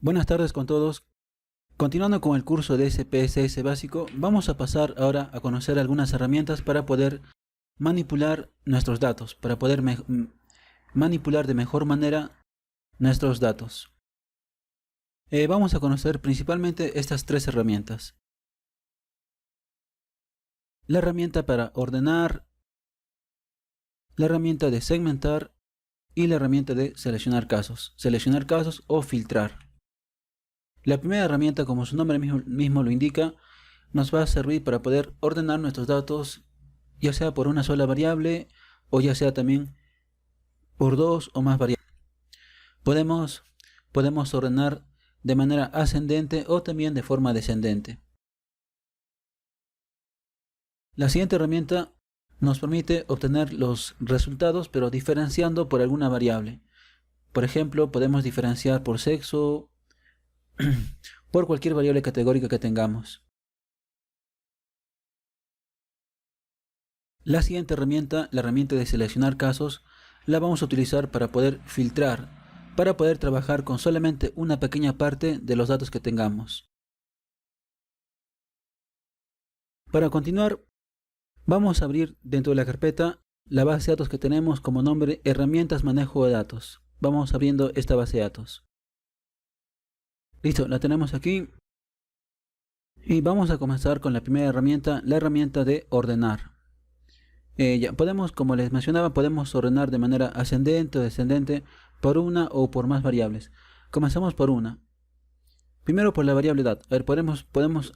Buenas tardes con todos. Continuando con el curso de SPSS básico, vamos a pasar ahora a conocer algunas herramientas para poder manipular nuestros datos, para poder manipular de mejor manera nuestros datos. Vamos a conocer principalmente estas tres herramientas. La herramienta para ordenar, la herramienta de segmentar y la herramienta de seleccionar casos o filtrar. La primera herramienta, como su nombre mismo lo indica, nos va a servir para poder ordenar nuestros datos, ya sea por una sola variable o ya sea también por dos o más variables. Podemos ordenar de manera ascendente o también de forma descendente. La siguiente herramienta nos permite obtener los resultados, pero diferenciando por alguna variable. Por ejemplo, podemos diferenciar por sexo, por cualquier variable categórica que tengamos. La siguiente herramienta, la herramienta de seleccionar casos, la vamos a utilizar para poder filtrar, para poder trabajar con solamente una pequeña parte de los datos que tengamos. Para continuar, vamos a abrir dentro de la carpeta la base de datos que tenemos como nombre herramientas manejo de datos. Vamos abriendo esta base de datos. Listo, la tenemos aquí. Y vamos a comenzar con la primera herramienta, la herramienta de ordenar. Ya podemos, como les mencionaba, podemos ordenar de manera ascendente o descendente por una o por más variables. Comenzamos por una. Primero por la variable edad. A ver, podemos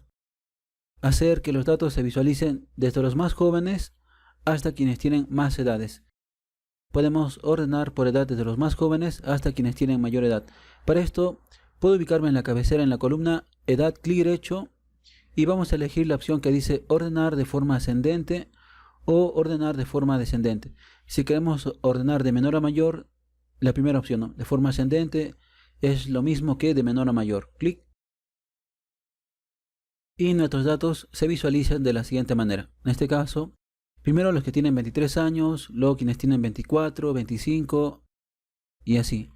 hacer que los datos se visualicen desde los más jóvenes hasta quienes tienen más edades. Podemos ordenar por edad desde los más jóvenes hasta quienes tienen mayor edad. Para esto, puedo ubicarme en la cabecera en la columna edad, clic derecho, y vamos a elegir la opción que dice ordenar de forma ascendente o ordenar de forma descendente. Si queremos ordenar de menor a mayor, la primera opción, ¿no? De forma ascendente es lo mismo que de menor a mayor. Clic. Y nuestros datos se visualizan de la siguiente manera. En este caso, primero los que tienen 23 años, luego quienes tienen 24, 25 y así.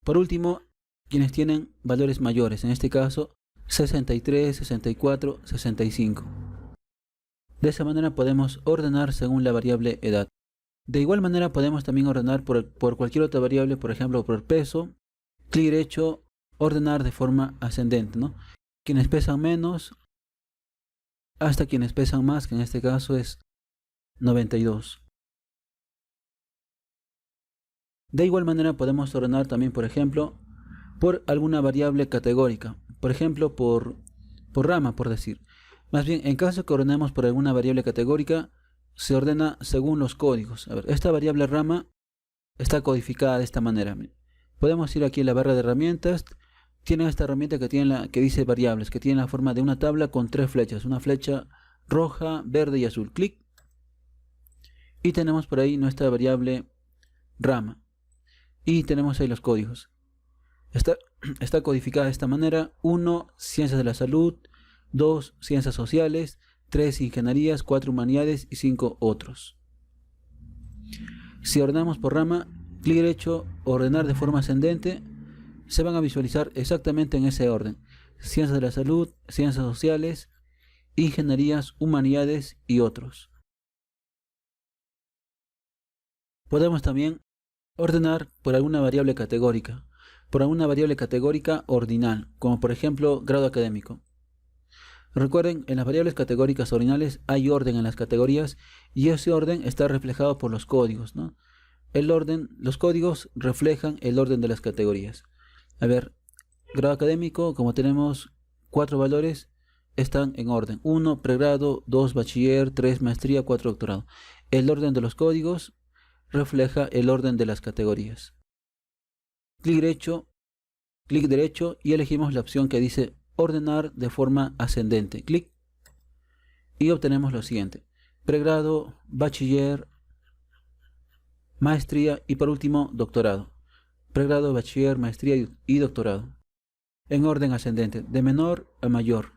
Por último, quienes tienen valores mayores, en este caso 63, 64, 65. De esa manera podemos ordenar según la variable edad. De igual manera podemos también ordenar por cualquier otra variable, por ejemplo por peso, clic derecho, ordenar de forma ascendente, ¿no? Quienes pesan menos hasta quienes pesan más, que en este caso es 92. De igual manera podemos ordenar también, por ejemplo, por alguna variable categórica, por ejemplo por rama, por decir. Más bien, en caso que ordenemos por alguna variable categórica, se ordena según los códigos. A ver, esta variable rama está codificada de esta manera. Podemos ir aquí a la barra de herramientas. Tienen esta herramienta que dice variables, que tiene la forma de una tabla con tres flechas. Una flecha roja, verde y azul. Clic. Y tenemos por ahí nuestra variable rama. Y tenemos ahí los códigos. Está codificada de esta manera. 1, ciencias de la salud. 2, ciencias sociales. 3, ingenierías. 4, humanidades. Y 5, otros. Si ordenamos por rama, clic derecho, ordenar de forma ascendente, se van a visualizar exactamente en ese orden. Ciencias de la salud, ciencias sociales, ingenierías, humanidades y otros. Podemos también ordenar por alguna variable categórica, ordinal, como por ejemplo grado académico. Recuerden, en las variables categóricas ordinales hay orden en las categorías y ese orden está reflejado por los códigos, ¿no? Los códigos reflejan el orden de las categorías. A ver, grado académico, como tenemos 4 valores, están en orden. 1, pregrado, 2, bachiller, 3, maestría, 4, doctorado. El orden de los códigos refleja el orden de las categorías. Clic derecho y elegimos la opción que dice ordenar de forma ascendente. Clic. Y obtenemos lo siguiente: pregrado, bachiller, maestría y por último doctorado. Pregrado, bachiller, maestría y doctorado. En orden ascendente, de menor a mayor.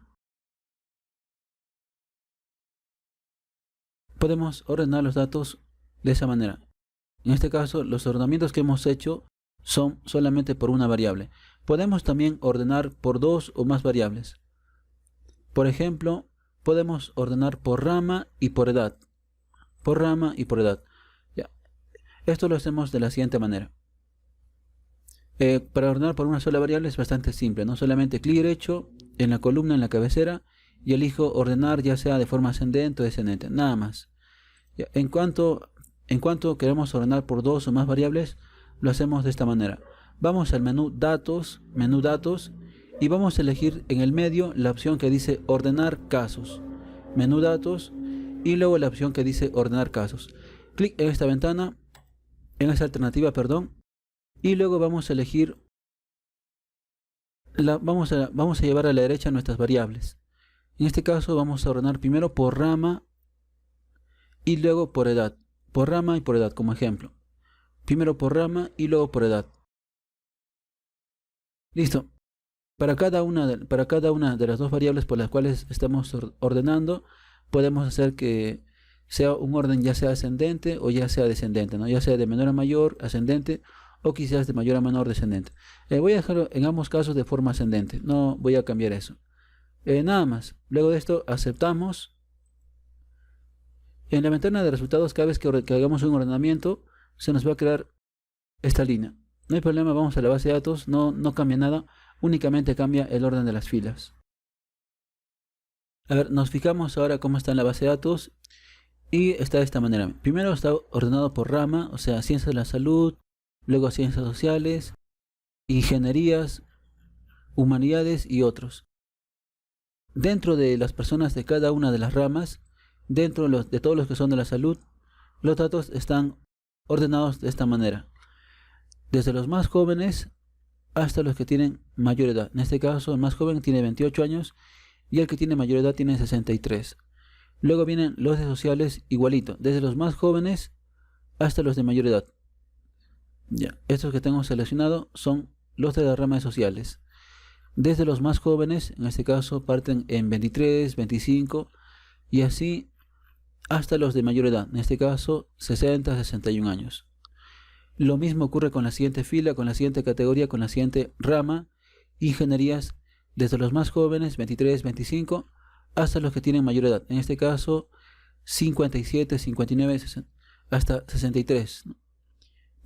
Podemos ordenar los datos de esa manera. En este caso, los ordenamientos que hemos hecho son solamente por una variable. Podemos también ordenar por dos o más variables. Por ejemplo, podemos ordenar por rama y por edad. Por rama y por edad. Ya. Esto lo hacemos de la siguiente manera. Para ordenar por una sola variable es bastante simple, ¿no? Solamente clic derecho en la columna, en la cabecera, y elijo ordenar ya sea de forma ascendente o descendente, nada más. Ya. En cuanto queremos ordenar por dos o más variables, lo hacemos de esta manera. Vamos al menú datos, y vamos a elegir en el medio la opción que dice ordenar casos. Menú datos y luego la opción que dice ordenar casos. Clic en esta ventana, en esta alternativa, perdón. Y luego vamos a elegir, vamos a llevar a la derecha nuestras variables. En este caso vamos a ordenar primero por rama y luego por edad. Por rama y por edad como ejemplo. Primero por rama y luego por edad. Listo. Para cada una de las dos variables por las cuales estamos ordenando, podemos hacer que sea un orden ya sea ascendente o ya sea descendente, ¿no? Ya sea de menor a mayor, ascendente, o quizás de mayor a menor, descendente. Voy a dejarlo en ambos casos de forma ascendente, no voy a cambiar eso. Nada más. Luego de esto aceptamos. En la ventana de resultados, cada vez que hagamos un ordenamiento, se nos va a crear esta línea. No hay problema, vamos a la base de datos, no cambia nada, únicamente cambia el orden de las filas. A ver, nos fijamos ahora cómo está en la base de datos y está de esta manera. Primero está ordenado por rama, o sea, ciencias de la salud, luego ciencias sociales, ingenierías, humanidades y otros. Dentro de las personas de cada una de las ramas, dentro de todos los que son de la salud, los datos están ordenados de esta manera. Desde los más jóvenes hasta los que tienen mayor edad. En este caso, el más joven tiene 28 años y el que tiene mayor edad tiene 63. Luego vienen los de sociales igualito, desde los más jóvenes hasta los de mayor edad. Ya, estos que tengo seleccionado son los de la rama de sociales. Desde los más jóvenes, en este caso, parten en 23, 25 y así hasta los de mayor edad, en este caso 60, 61 años. Lo mismo ocurre con la siguiente fila, con la siguiente categoría, con la siguiente rama, ingenierías, desde los más jóvenes, 23, 25, hasta los que tienen mayor edad, en este caso 57, 59, 60, hasta 63.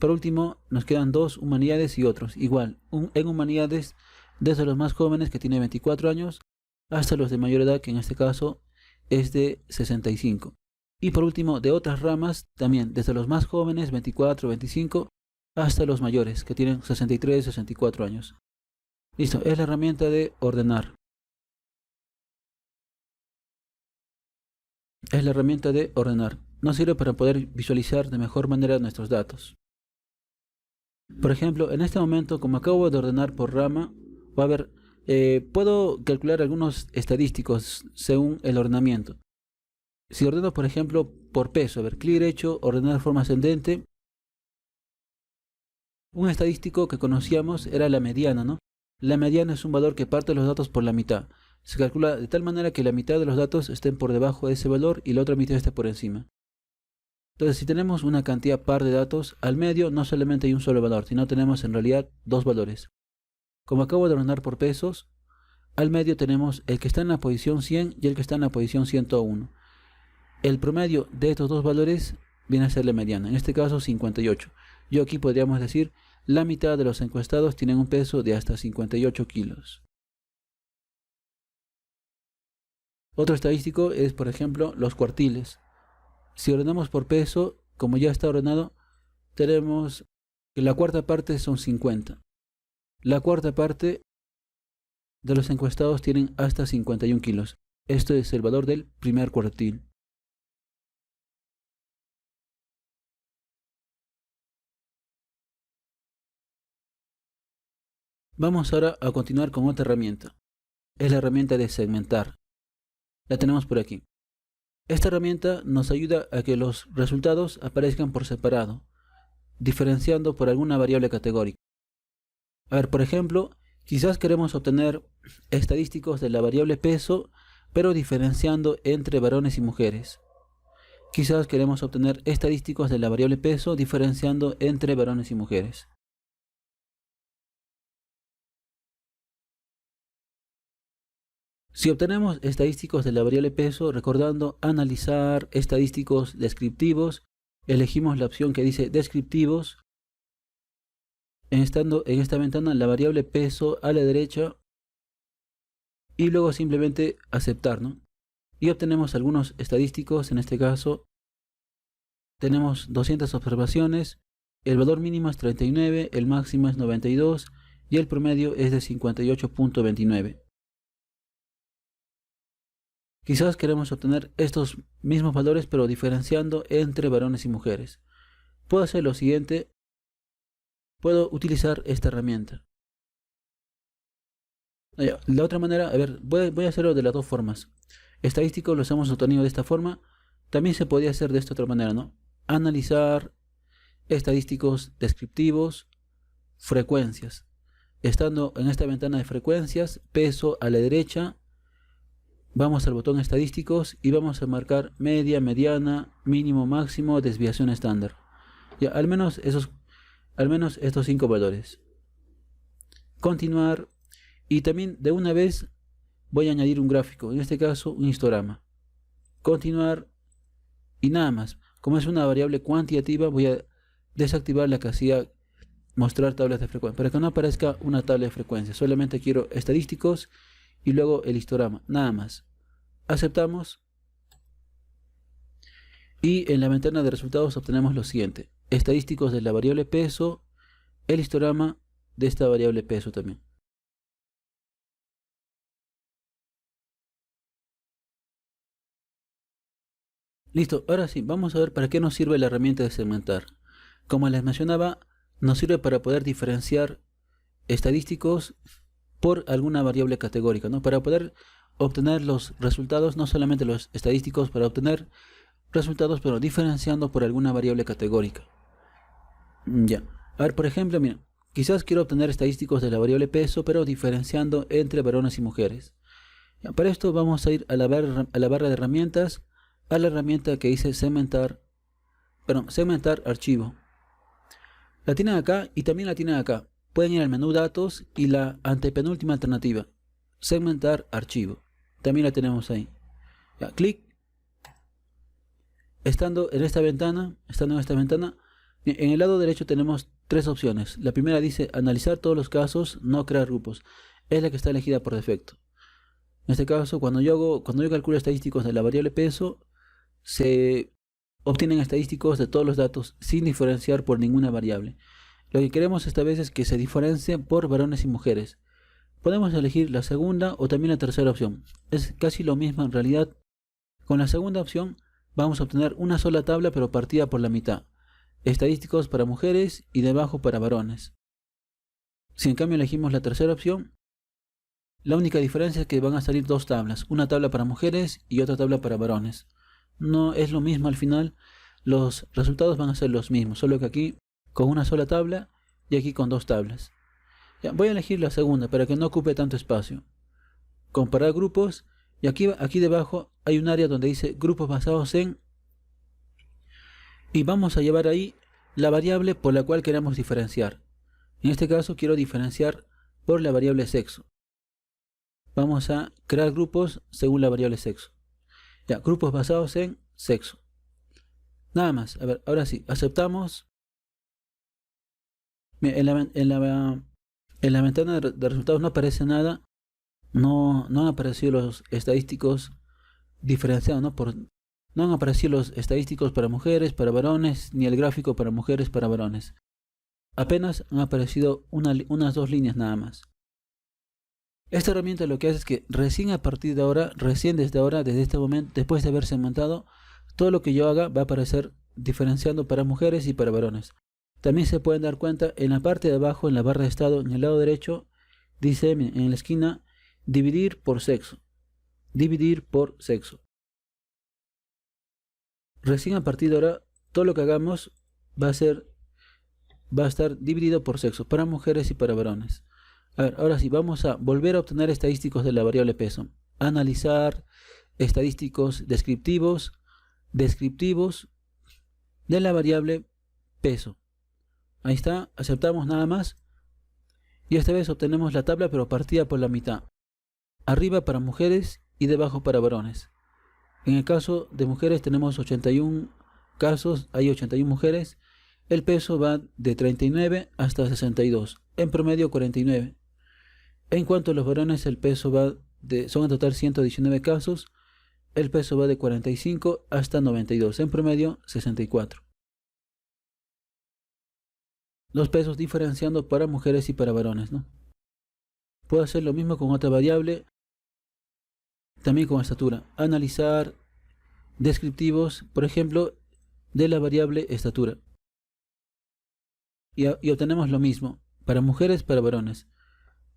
Por último, nos quedan dos, humanidades y otros. Igual, en humanidades, desde los más jóvenes, que tienen 24 años, hasta los de mayor edad, que en este caso es de 65. Y por último, de otras ramas, también desde los más jóvenes, 24, 25, hasta los mayores, que tienen 63, 64 años. Listo, es la herramienta de ordenar. Es la herramienta de ordenar. Nos sirve para poder visualizar de mejor manera nuestros datos. Por ejemplo, en este momento, como acabo de ordenar por rama, va a ver, puedo calcular algunos estadísticos según el ordenamiento. Si ordeno, por ejemplo, por peso, a ver, clic derecho, ordenar de forma ascendente. Un estadístico que conocíamos era la mediana, ¿no? La mediana es un valor que parte los datos por la mitad. Se calcula de tal manera que la mitad de los datos estén por debajo de ese valor y la otra mitad esté por encima. Entonces, si tenemos una cantidad par de datos, al medio no solamente hay un solo valor, sino tenemos en realidad dos valores. Como acabo de ordenar por pesos, al medio tenemos el que está en la posición 100 y el que está en la posición 101. El promedio de estos dos valores viene a ser la mediana, en este caso 58. Yo aquí podríamos decir, la mitad de los encuestados tienen un peso de hasta 58 kilos. Otro estadístico es, por ejemplo, los cuartiles. Si ordenamos por peso, como ya está ordenado, tenemos que la cuarta parte son 50. La cuarta parte de los encuestados tienen hasta 51 kilos. Esto es el valor del primer cuartil. Vamos ahora a continuar con otra herramienta. Es la herramienta de segmentar. La tenemos por aquí. Esta herramienta nos ayuda a que los resultados aparezcan por separado, diferenciando por alguna variable categórica. A ver, por ejemplo, quizás queremos obtener estadísticos de la variable peso, pero diferenciando entre varones y mujeres. Quizás queremos obtener estadísticos de la variable peso, diferenciando entre varones y mujeres. Si obtenemos estadísticos de la variable peso, recordando analizar estadísticos descriptivos, elegimos la opción que dice descriptivos. Estando en esta ventana la variable peso a la derecha y luego simplemente aceptar, ¿no? Y obtenemos algunos estadísticos. En este caso tenemos 200 observaciones, el valor mínimo es 39, el máximo es 92 y el promedio es de 58.29. Quizás queremos obtener estos mismos valores pero diferenciando entre varones y mujeres. Puedo hacer lo siguiente, puedo utilizar esta herramienta. La otra manera, a ver, voy a hacerlo de las dos formas. Estadísticos los hemos obtenido de esta forma, también se podía hacer de esta otra manera, ¿no? Analizar estadísticos descriptivos, frecuencias. Estando en esta ventana de frecuencias, peso a la derecha, vamos al botón estadísticos y vamos a marcar media, mediana, mínimo, máximo, desviación estándar. Ya, al menos estos 5 valores. Continuar y también de una vez voy a añadir un gráfico, en este caso un histograma. Continuar y nada más. Como es una variable cuantitativa, voy a desactivar la casilla mostrar tablas de frecuencia para que no aparezca una tabla de frecuencia. Solamente quiero estadísticos y luego el histograma, nada más. Aceptamos y en la ventana de resultados obtenemos lo siguiente: estadísticos de la variable peso, el histograma de esta variable peso también. Listo, ahora sí, vamos a ver para qué nos sirve la herramienta de segmentar. Como les mencionaba, nos sirve para poder diferenciar estadísticos por alguna variable categórica, ¿no? Para poder obtener los resultados, no solamente los estadísticos, para obtener resultados, pero diferenciando por alguna variable categórica. Ya, a ver, por ejemplo, mira, quizás quiero obtener estadísticos de la variable peso, pero diferenciando entre varones y mujeres. Ya, para esto vamos a ir a la barra de herramientas, a la herramienta que dice segmentar archivo. La tienen acá y también la tienen acá. Pueden ir al menú datos y la antepenúltima alternativa, segmentar archivo. También la tenemos ahí. Ya, clic. Estando en esta ventana, en el lado derecho tenemos 3 opciones. La primera dice analizar todos los casos, no crear grupos. Es la que está elegida por defecto. En este caso, cuando yo calculo estadísticos de la variable peso, se obtienen estadísticos de todos los datos sin diferenciar por ninguna variable. Lo que queremos esta vez es que se diferencie por varones y mujeres. Podemos elegir la segunda o también la tercera opción. Es casi lo mismo en realidad. Con la segunda opción vamos a obtener una sola tabla pero partida por la mitad. Estadísticos para mujeres y debajo para varones. Si en cambio elegimos la tercera opción, la única diferencia es que van a salir 2 tablas. Una tabla para mujeres y otra tabla para varones. No es lo mismo al final, los resultados van a ser los mismos, solo que aquí con una sola tabla y aquí con 2 tablas. Ya, voy a elegir la segunda para que no ocupe tanto espacio. Comparar grupos y aquí debajo hay un área donde dice grupos basados en, y vamos a llevar ahí la variable por la cual queremos diferenciar. En este caso quiero diferenciar por la variable sexo. Vamos a crear grupos según la variable sexo. Ya, grupos basados en sexo. Nada más. A ver, ahora sí, aceptamos. Mira, en la ventana de resultados no aparece nada. No han aparecido los estadísticos diferenciados, no han aparecido los estadísticos para mujeres, para varones, ni el gráfico para mujeres, para varones. Apenas han aparecido unas 2 líneas nada más. Esta herramienta lo que hace es que recién desde ahora, desde este momento, después de haber segmentado, todo lo que yo haga va a aparecer diferenciando para mujeres y para varones. También se pueden dar cuenta en la parte de abajo, en la barra de estado, en el lado derecho, dice en la esquina, dividir por sexo. Dividir por sexo. Recién a partir de ahora, todo lo que hagamos va a estar dividido por sexo, para mujeres y para varones. A ver, ahora sí, vamos a volver a obtener estadísticos de la variable peso. Analizar estadísticos descriptivos de la variable peso. Ahí está, aceptamos nada más. Y esta vez obtenemos la tabla pero partida por la mitad. arriba para mujeres y debajo para varones. En el caso de mujeres tenemos 81 casos, hay 81 mujeres. El peso va de 39 hasta 62, en promedio 49. En cuanto a los varones, el peso son en total 119 casos, el peso va de 45 hasta 92, en promedio 64. Los pesos diferenciando para mujeres y para varones, ¿no? Puedo hacer lo mismo con otra variable, también con estatura. Analizar descriptivos, por ejemplo, de la variable estatura. Y obtenemos lo mismo para mujeres y para varones.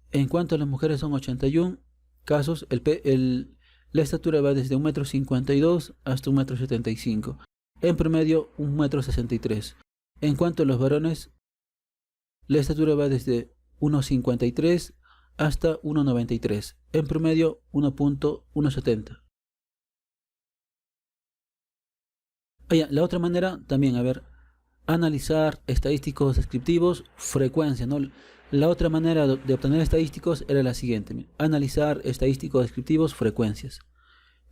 En cuanto a las mujeres son 81 casos, la estatura va desde 1,52 m hasta 1,75 m. En promedio 1,63 m. En cuanto a los varones, la estatura va desde 1,53 hasta 1,93 m. En promedio 1,170 m. La otra manera también, analizar estadísticos descriptivos, frecuencia, ¿no? La otra manera de obtener estadísticos era la siguiente: analizar estadísticos descriptivos, frecuencias.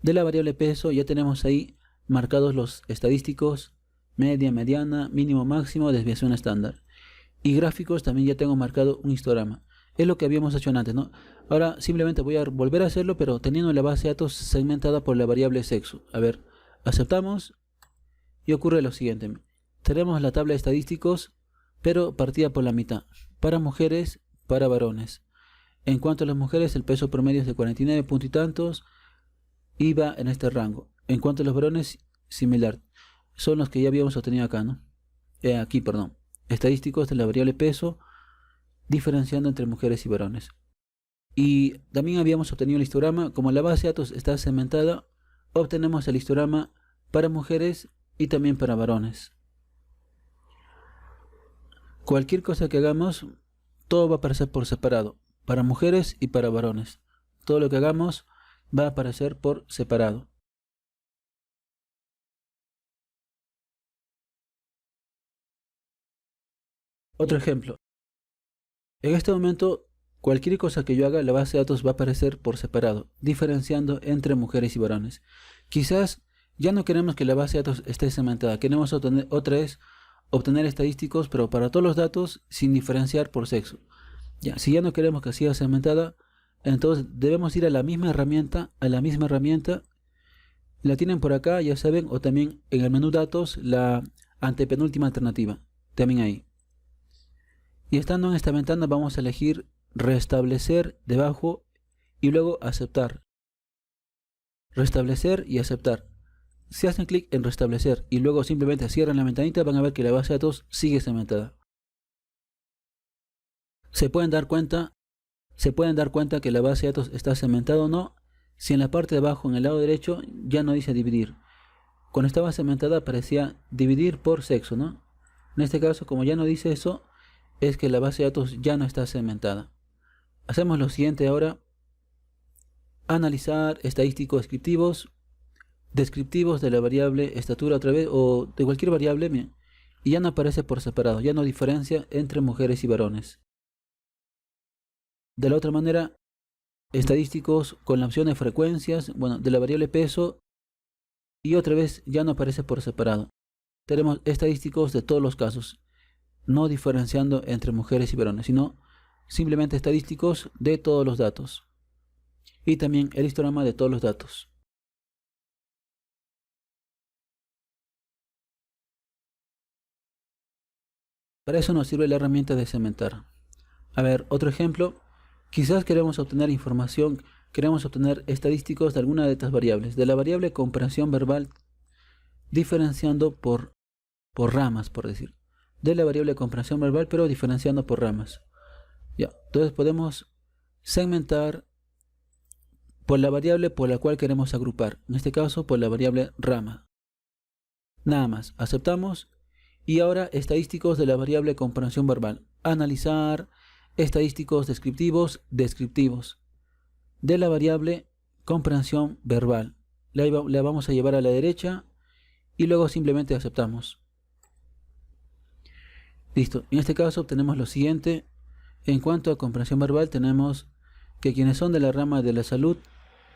De la variable peso ya tenemos ahí marcados los estadísticos, media, mediana, mínimo, máximo, desviación estándar. Y gráficos también ya tengo marcado un histograma. Es lo que habíamos hecho antes, ¿no? Ahora simplemente voy a volver a hacerlo, pero teniendo la base de datos segmentada por la variable sexo. Aceptamos y ocurre lo siguiente. Tenemos la tabla de estadísticos, pero partida por la mitad, para mujeres, para varones. En cuanto a las mujeres, el peso promedio es de 49 puntos y tantos, y va en este rango. En cuanto a los varones, similar. Son los que ya habíamos obtenido acá, ¿no? Aquí, perdón. Estadísticos de la variable peso, diferenciando entre mujeres y varones. Y también habíamos obtenido el histograma. Como la base de datos está segmentada, obtenemos el histograma para mujeres y también para varones. Cualquier cosa que hagamos, todo va a aparecer por separado, para mujeres y para varones. Todo lo que hagamos va a aparecer por separado. Otro ejemplo. En este momento, cualquier cosa que yo haga, la base de datos va a aparecer por separado, diferenciando entre mujeres y varones. Quizás ya no queremos que la base de datos esté segmentada, queremos obtener estadísticos, pero para todos los datos sin diferenciar por sexo. Si ya no queremos que sea segmentada, entonces debemos ir a la misma herramienta, la tienen por acá, ya saben, o también en el menú datos, la antepenúltima alternativa, también ahí. Y estando en esta ventana vamos a elegir restablecer debajo y luego aceptar. Restablecer y aceptar. Si hacen clic en restablecer y luego simplemente cierran la ventanita, van a ver que la base de datos sigue segmentada. Se pueden dar cuenta que la base de datos está segmentada o no si en la parte de abajo, en el lado derecho, ya no dice dividir. Cuando estaba segmentada aparecía dividir por sexo, ¿no? En este caso, como ya no dice eso, es que la base de datos ya no está segmentada. Hacemos lo siguiente ahora: analizar estadísticos descriptivos de la variable estatura otra vez, o de cualquier variable, y ya no aparece por separado, ya no diferencia entre mujeres y varones. De la otra manera, estadísticos con la opción de frecuencias, de la variable peso, y otra vez ya no aparece por separado. Tenemos estadísticos de todos los casos, no diferenciando entre mujeres y varones, sino simplemente estadísticos de todos los datos. Y también el histograma de todos los datos. Para eso nos sirve la herramienta de segmentar. Otro ejemplo. Quizás queremos obtener información, queremos obtener estadísticos de alguna de estas variables. De la variable comprensión verbal, diferenciando por ramas, por decir. De la variable comprensión verbal, pero diferenciando por ramas. Entonces podemos segmentar por la variable por la cual queremos agrupar. En este caso, por la variable rama. Nada más. Aceptamos. Y ahora, estadísticos de la variable comprensión verbal. Analizar estadísticos descriptivos de la variable comprensión verbal. La vamos a llevar a la derecha y luego simplemente aceptamos. Listo. En este caso obtenemos lo siguiente. En cuanto a comprensión verbal, tenemos que quienes son de la rama de la salud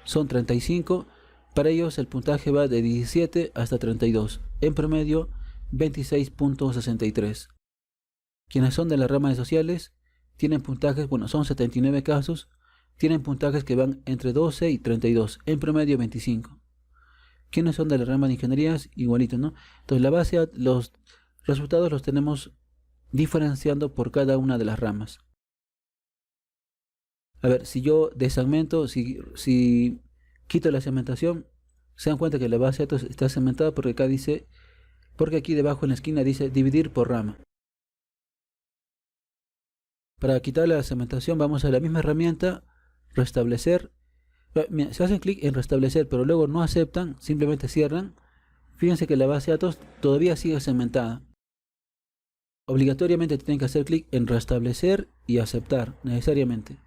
son 35. Para ellos el puntaje va de 17 hasta 32, en promedio 26.63. Quienes son de la rama de sociales tienen puntajes, bueno, son 79 casos, tienen puntajes que van entre 12 y 32, en promedio 25. Quienes son de la rama de ingenierías, igualito, ¿no? Entonces la base, los resultados los tenemos diferenciando por cada una de las ramas. A ver, si yo desegmento, si quito la segmentación, se dan cuenta que la base de datos está segmentada porque acá dice, porque aquí debajo en la esquina dice dividir por rama. Para quitar la segmentación vamos a la misma herramienta, restablecer. Mira, si hacen clic en restablecer pero luego no aceptan, simplemente cierran, fíjense que la base de datos todavía sigue segmentada. Obligatoriamente tienen que hacer clic en restablecer y aceptar, necesariamente.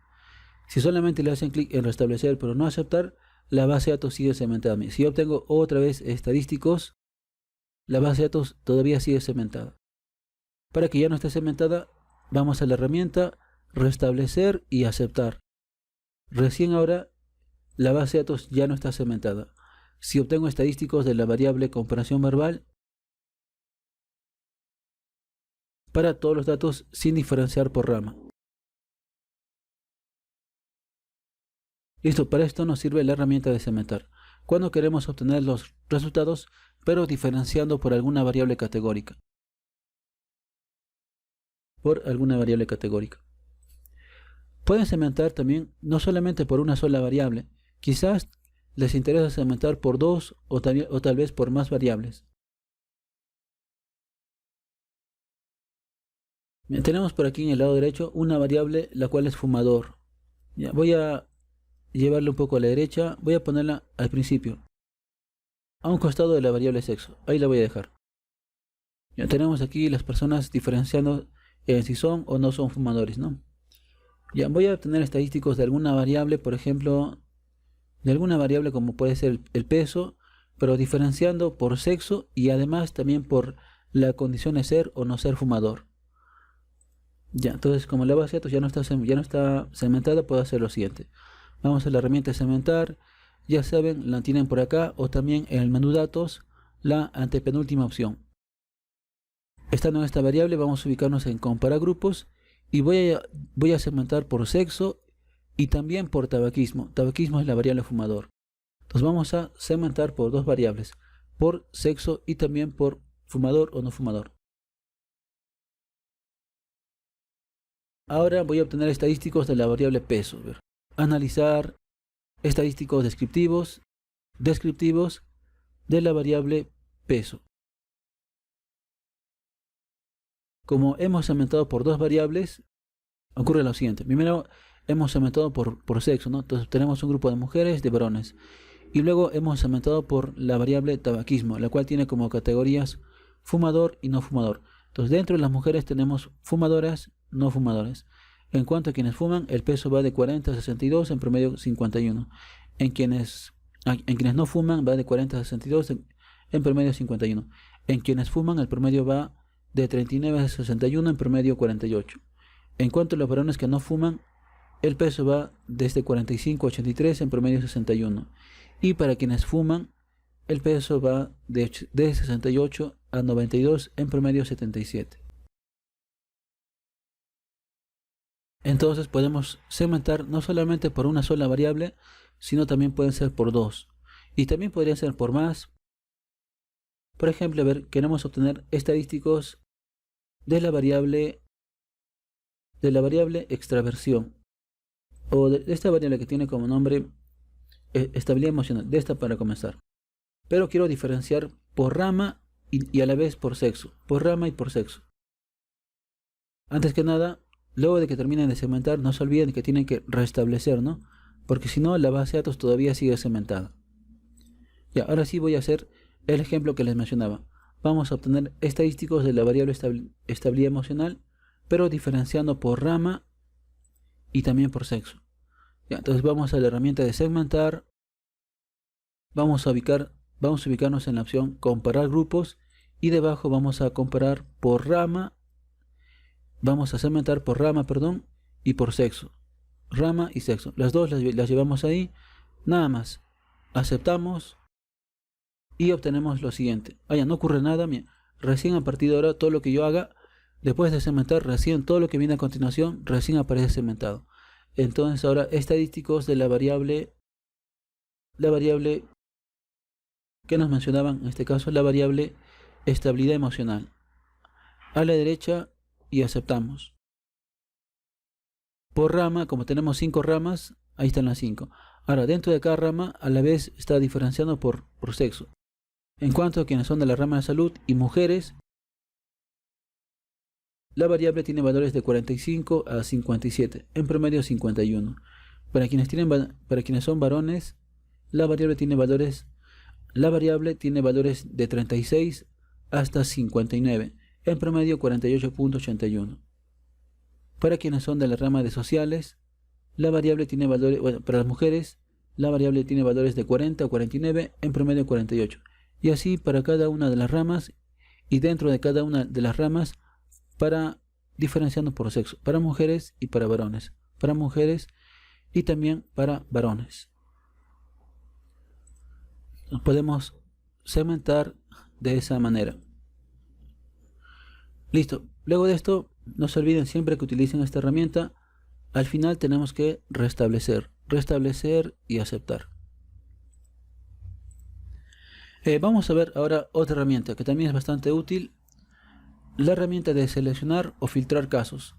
Si solamente le hacen clic en restablecer pero no aceptar, la base de datos sigue segmentada. Si yo obtengo otra vez estadísticos, la base de datos todavía sigue segmentada. Para que ya no esté segmentada, vamos a la herramienta restablecer y aceptar. Recién ahora la base de datos ya no está segmentada. Si obtengo estadísticos de la variable comparación verbal, para todos los datos sin diferenciar por rama. Listo, para esto nos sirve la herramienta de segmentar. Cuando queremos obtener los resultados, pero diferenciando por alguna variable categórica. Pueden segmentar también no solamente por una sola variable. Quizás les interesa segmentar por dos o tal vez por más variables. Tenemos por aquí en el lado derecho una variable la cual es fumador. Ya, voy a llevarle un poco a la derecha, voy a ponerla al principio, a un costado de la variable sexo. Ahí la voy a dejar. Ya tenemos aquí las personas diferenciando si son o no son fumadores, ¿no? Ya voy a obtener estadísticos de alguna variable, por ejemplo, de alguna variable como puede ser el peso, pero diferenciando por sexo y además también por la condición de ser o no ser fumador. Ya, entonces como la base de datos ya no está segmentada, puedo hacer lo siguiente. Vamos a la herramienta de segmentar, ya saben, la tienen por acá o también en el menú datos, la antepenúltima opción. Estando en esta variable vamos a ubicarnos en comparar grupos y voy a segmentar por sexo y también por tabaquismo. Tabaquismo es la variable fumador. Entonces vamos a segmentar por dos variables, por sexo y también por fumador o no fumador. Ahora voy a obtener estadísticos de la variable peso. Analizar estadísticos descriptivos de la variable peso. Como hemos segmentado por dos variables, ocurre lo siguiente. Primero hemos segmentado por sexo, ¿no? Entonces tenemos un grupo de mujeres, de varones. Y luego hemos segmentado por la variable tabaquismo, la cual tiene como categorías fumador y no fumador. Entonces dentro de las mujeres tenemos fumadoras, no fumadores. En cuanto a quienes fuman, el peso va de 40 a 62, en promedio 51. En quienes no fuman va de 40 a 62, en promedio 51. En quienes fuman el promedio va de 39 a 61, en promedio 48. En cuanto a los varones que no fuman, el peso va desde 45 a 83, en promedio 61. Y para quienes fuman, el peso va de 68 a 92, en promedio 77. Entonces podemos segmentar no solamente por una sola variable, sino también pueden ser por dos. Y también podrían ser por más. Por ejemplo, a ver, queremos obtener estadísticos de la variable extraversión. O de esta variable que tiene como nombre estabilidad emocional. De esta para comenzar. Pero quiero diferenciar por rama y a la vez por sexo. Por rama y por sexo. Antes que nada, luego de que terminen de segmentar, no se olviden que tienen que restablecer, ¿no? Porque si no, la base de datos todavía sigue segmentada. Ya, ahora sí voy a hacer el ejemplo que les mencionaba. Vamos a obtener estadísticos de la variable estabilidad emocional, pero diferenciando por rama y también por sexo. Ya, entonces vamos a la herramienta de segmentar. Vamos a ubicarnos en la opción comparar grupos y debajo vamos a comparar por rama. Vamos a segmentar por rama, perdón, y por sexo. rama y sexo. Las dos las llevamos ahí, nada más. Aceptamos y obtenemos lo siguiente. Ya no ocurre nada, recién a partir de ahora todo lo que yo haga, después de segmentar, recién todo lo que viene a continuación, recién aparece segmentado. Entonces ahora estadísticos de la variable que nos mencionaban, en este caso la variable estabilidad emocional. A la derecha y aceptamos. Por rama, como tenemos 5 ramas, ahí están las 5. Ahora, dentro de cada rama, a la vez está diferenciando por sexo. En cuanto a quienes son de la rama de salud y mujeres, la variable tiene valores de 45 a 57, en promedio 51. Para quienes son varones, la variable tiene valores de 36 hasta 59, en promedio 48.81. Para quienes son de la rama de sociales, la variable tiene valores, para las mujeres, la variable tiene valores de 40 a 49, en promedio 48. Y así para cada una de las ramas, y dentro de cada una de las ramas, diferenciando por sexo, para mujeres y para varones, para mujeres y también para varones. Nos podemos segmentar de esa manera. Listo. Luego de esto, no se olviden siempre que utilicen esta herramienta. Al final tenemos que restablecer y aceptar. Vamos a ver ahora otra herramienta que también es bastante útil. La herramienta de seleccionar o filtrar casos.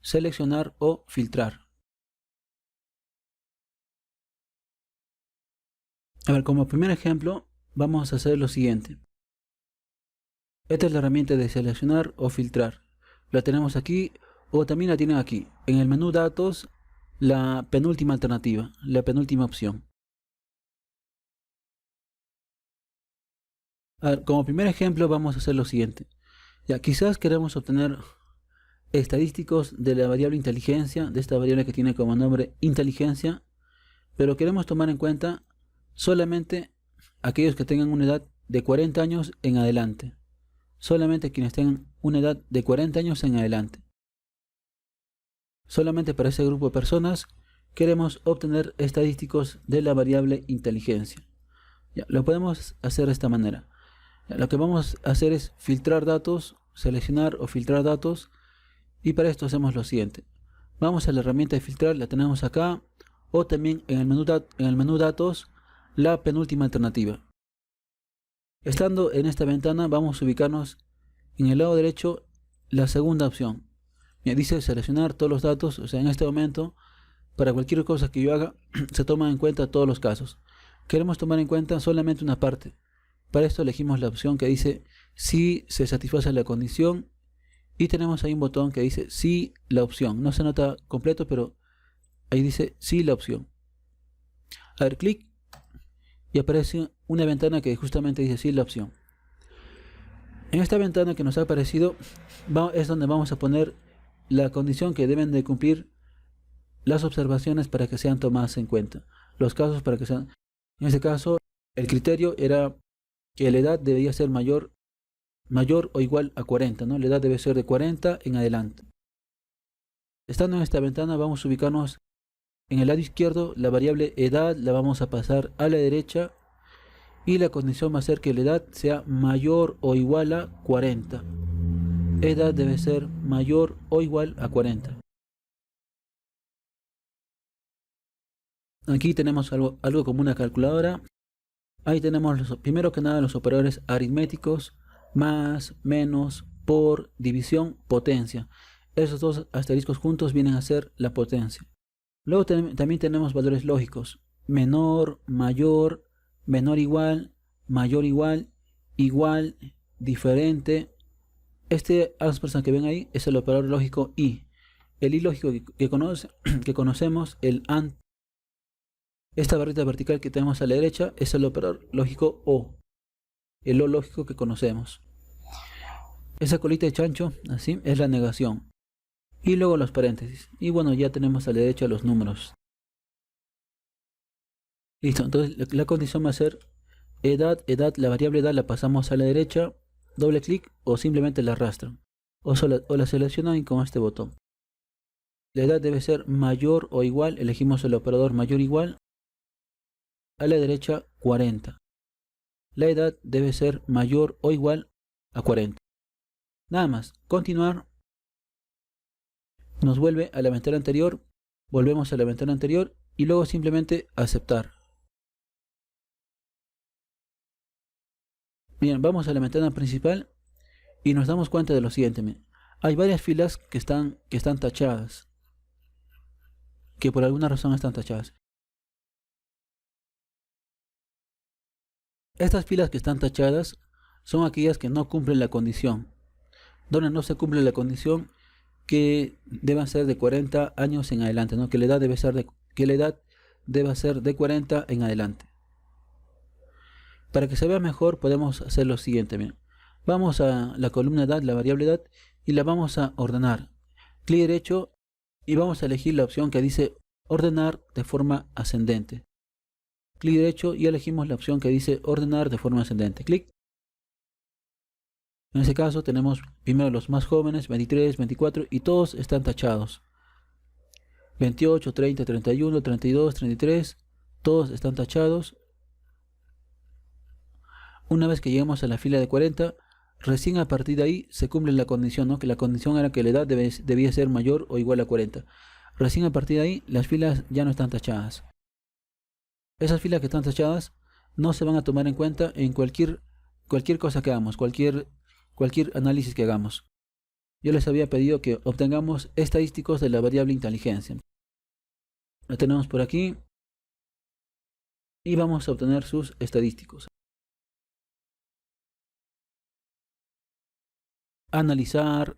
Seleccionar o filtrar. A ver, como primer ejemplo, vamos a hacer lo siguiente. Esta es la herramienta de seleccionar o filtrar. La tenemos aquí, o también la tienen aquí. En el menú datos, la penúltima alternativa, la penúltima opción. A ver, como primer ejemplo vamos a hacer lo siguiente. Ya, quizás queremos obtener estadísticos de la variable inteligencia, de esta variable que tiene como nombre inteligencia, pero queremos tomar en cuenta solamente aquellos que tengan una edad de 40 años en adelante. Solamente quienes tengan una edad de 40 años en adelante. Solamente para ese grupo de personas queremos obtener estadísticos de la variable inteligencia. Ya, lo podemos hacer de esta manera. Ya, lo que vamos a hacer es filtrar datos, seleccionar o filtrar datos, y para esto hacemos lo siguiente. Vamos a la herramienta de filtrar, la tenemos acá, o también en el menú datos, la penúltima alternativa. Estando en esta ventana vamos a ubicarnos en el lado derecho, la segunda opción. Me dice seleccionar todos los datos, o sea, en este momento, para cualquier cosa que yo haga, se toman en cuenta todos los casos. Queremos tomar en cuenta solamente una parte. Para esto elegimos la opción que dice si se satisface la condición, y tenemos ahí un botón que dice sí la opción. No se nota completo, pero ahí dice sí la opción. A ver, clic, y aparece una ventana que justamente dice sí la opción. En esta ventana que nos ha aparecido es donde vamos a poner la condición que deben de cumplir las observaciones para que sean tomadas en cuenta. Los casos para que sean... En este caso, el criterio era que la edad debía ser mayor o igual a 40, ¿no? La edad debe ser de 40 en adelante. Estando en esta ventana vamos a ubicarnos en el lado izquierdo. La variable edad la vamos a pasar a la derecha, y la condición va a ser que la edad sea mayor o igual a 40. Edad debe ser mayor o igual a 40. Aquí tenemos algo como una calculadora. Ahí tenemos primero que nada los operadores aritméticos: más, menos, por, división, potencia. Esos dos asteriscos juntos vienen a ser la potencia. Luego también tenemos valores lógicos: menor, mayor, menor igual, mayor igual, igual, diferente. A las personas que ven ahí es el operador lógico y. El ilógico que conocemos, el AND. Esta barrita vertical que tenemos a la derecha es el operador lógico O. El O lógico que conocemos. Esa colita de chancho, así, es la negación. Y luego los paréntesis. Y bueno, ya tenemos a la derecha los números. Listo, entonces la condición va a ser edad, la variable edad la pasamos a la derecha, doble clic o simplemente la arrastran. O la seleccionan con este botón. La edad debe ser mayor o igual, elegimos el operador mayor o igual, a la derecha 40. La edad debe ser mayor o igual a 40. Nada más, continuar, nos vuelve a la ventana anterior, volvemos a la ventana anterior y luego simplemente aceptar. Bien, vamos a la ventana principal y nos damos cuenta de lo siguiente. Miren, hay varias filas que están tachadas, que por alguna razón están tachadas. Estas filas que están tachadas son aquellas que no cumplen la condición. Donde no se cumple la condición que deban ser de 40 años en adelante, ¿no? Que la edad debe ser de 40 en adelante. Para que se vea mejor podemos hacer lo siguiente. Bien. Vamos a la columna edad, la variable edad, y la vamos a ordenar. Clic derecho y vamos a elegir la opción que dice ordenar de forma ascendente. Clic derecho y elegimos la opción que dice ordenar de forma ascendente. Clic. En este caso tenemos primero los más jóvenes, 23, 24, y todos están tachados. 28, 30, 31, 32, 33, todos están tachados. Una vez que llegamos a la fila de 40, recién a partir de ahí se cumple la condición, ¿no? Que la condición era que la edad debía ser mayor o igual a 40. Recién a partir de ahí las filas ya no están tachadas. Esas filas que están tachadas no se van a tomar en cuenta en cualquier cosa que hagamos, cualquier análisis que hagamos. Yo les había pedido que obtengamos estadísticos de la variable inteligencia. La tenemos por aquí y vamos a obtener sus estadísticos. Analizar,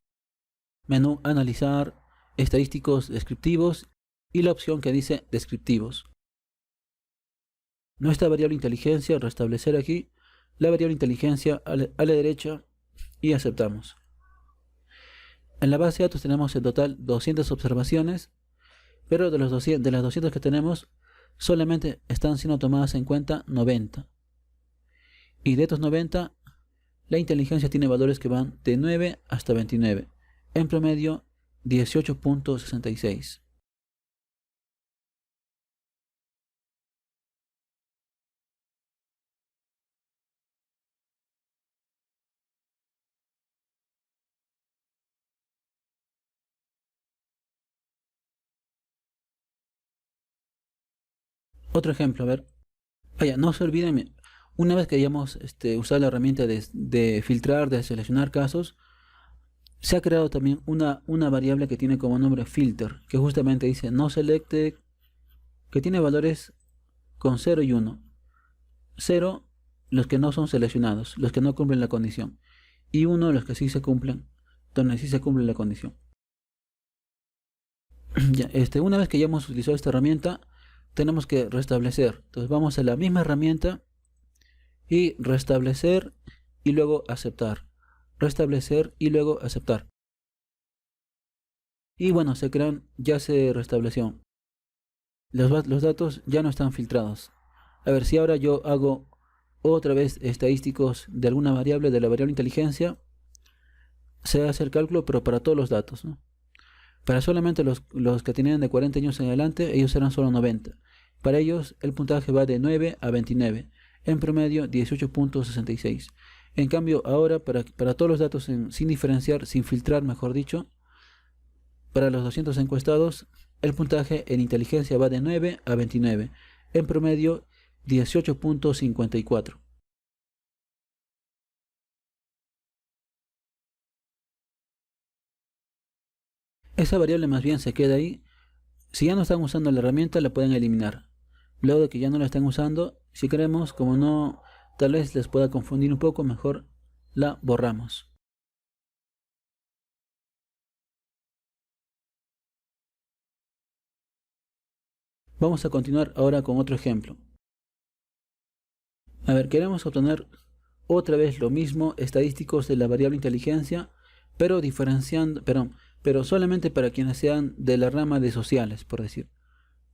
menú analizar, estadísticos descriptivos y la opción que dice descriptivos. Nuestra variable inteligencia, restablecer aquí la variable inteligencia a la derecha y aceptamos. En la base de datos tenemos en total 200 observaciones, pero de las 200 que tenemos solamente están siendo tomadas en cuenta 90. Y de estos 90, la inteligencia tiene valores que van de 9 hasta 29, en promedio 18.66. Otro ejemplo, a ver. Vaya, no se olviden, una vez que hayamos usado la herramienta de filtrar, de seleccionar casos, se ha creado también una variable que tiene como nombre filter, que justamente dice no selected, que tiene valores con 0 y 1. 0 los que no son seleccionados, los que no cumplen la condición, y 1 los que sí se cumplen, donde sí se cumple la condición. Ya, una vez que ya hemos utilizado esta herramienta, tenemos que restablecer. Entonces vamos a la misma herramienta y restablecer y luego aceptar. Restablecer y luego aceptar. Y bueno, ya se restableció. Los datos ya no están filtrados. A ver, si ahora yo hago otra vez estadísticos de alguna variable, de la variable inteligencia, se hace el cálculo, pero para todos los datos, ¿no? Para solamente los que tenían de 40 años en adelante, ellos eran solo 90. Para ellos el puntaje va de 9 a 29, en promedio 18.66. En cambio ahora para todos los datos sin diferenciar, sin filtrar mejor dicho, para los 200 encuestados el puntaje en inteligencia va de 9 a 29, en promedio 18.54. Esa variable más bien se queda ahí. Si ya no están usando la herramienta, la pueden eliminar. Luego de que ya no la están usando, si queremos, como no, tal vez les pueda confundir un poco, mejor la borramos. Vamos a continuar ahora con otro ejemplo. A ver, queremos obtener otra vez lo mismo, estadísticos de la variable inteligencia, pero diferenciando, pero solamente para quienes sean de la rama de sociales, por decir.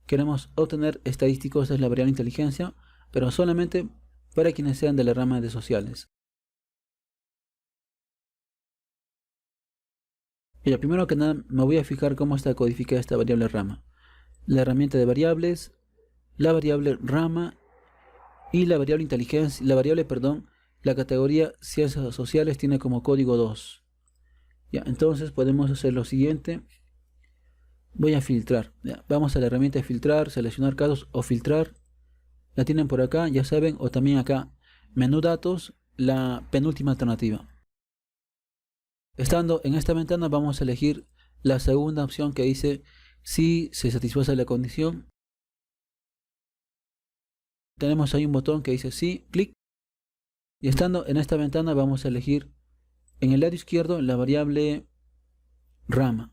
Queremos obtener estadísticos de la variable inteligencia, pero solamente para quienes sean de la rama de sociales. Y lo primero que nada, me voy a fijar cómo está codificada esta variable rama. La herramienta de variables, la variable rama y la variable inteligencia, la categoría ciencias sociales tiene como código 2. Ya, entonces podemos hacer lo siguiente. Voy a filtrar. Ya, vamos a la herramienta de filtrar, seleccionar casos o filtrar. La tienen por acá, ya saben, o también acá, menú datos, la penúltima alternativa. Estando en esta ventana vamos a elegir la segunda opción que dice si se satisface la condición. Tenemos ahí un botón que dice sí, clic. Y estando en esta ventana vamos a elegir en el lado izquierdo la variable rama.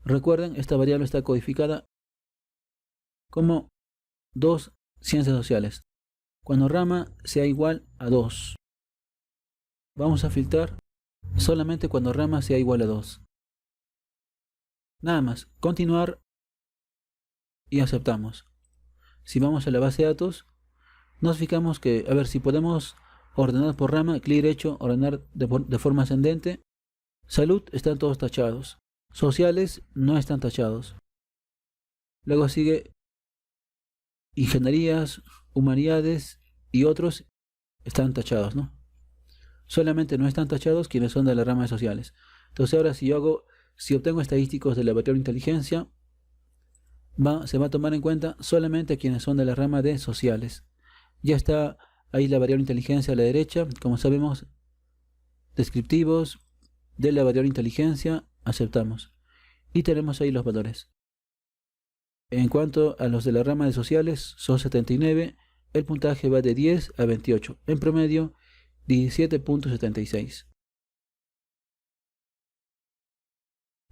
Recuerden, esta variable está codificada como 2 ciencias sociales. Cuando rama sea igual a 2. Vamos a filtrar solamente cuando rama sea igual a 2. Nada más, continuar y aceptamos. Si vamos a la base de datos, nos fijamos que, a ver, si podemos ordenar por rama, clic derecho, ordenar de forma ascendente. Salud, están todos tachados. Sociales, no están tachados. Luego sigue ingenierías, humanidades y otros están tachados, ¿no? Solamente no están tachados quienes son de la rama de sociales. Entonces ahora si obtengo estadísticos de la variable inteligencia, se va a tomar en cuenta solamente quienes son de la rama de sociales. Ya está ahí la variable inteligencia a la derecha, como sabemos, descriptivos de la variable inteligencia, aceptamos. Y tenemos ahí los valores. En cuanto a los de la rama de sociales, son 79, el puntaje va de 10 a 28, en promedio 17.76.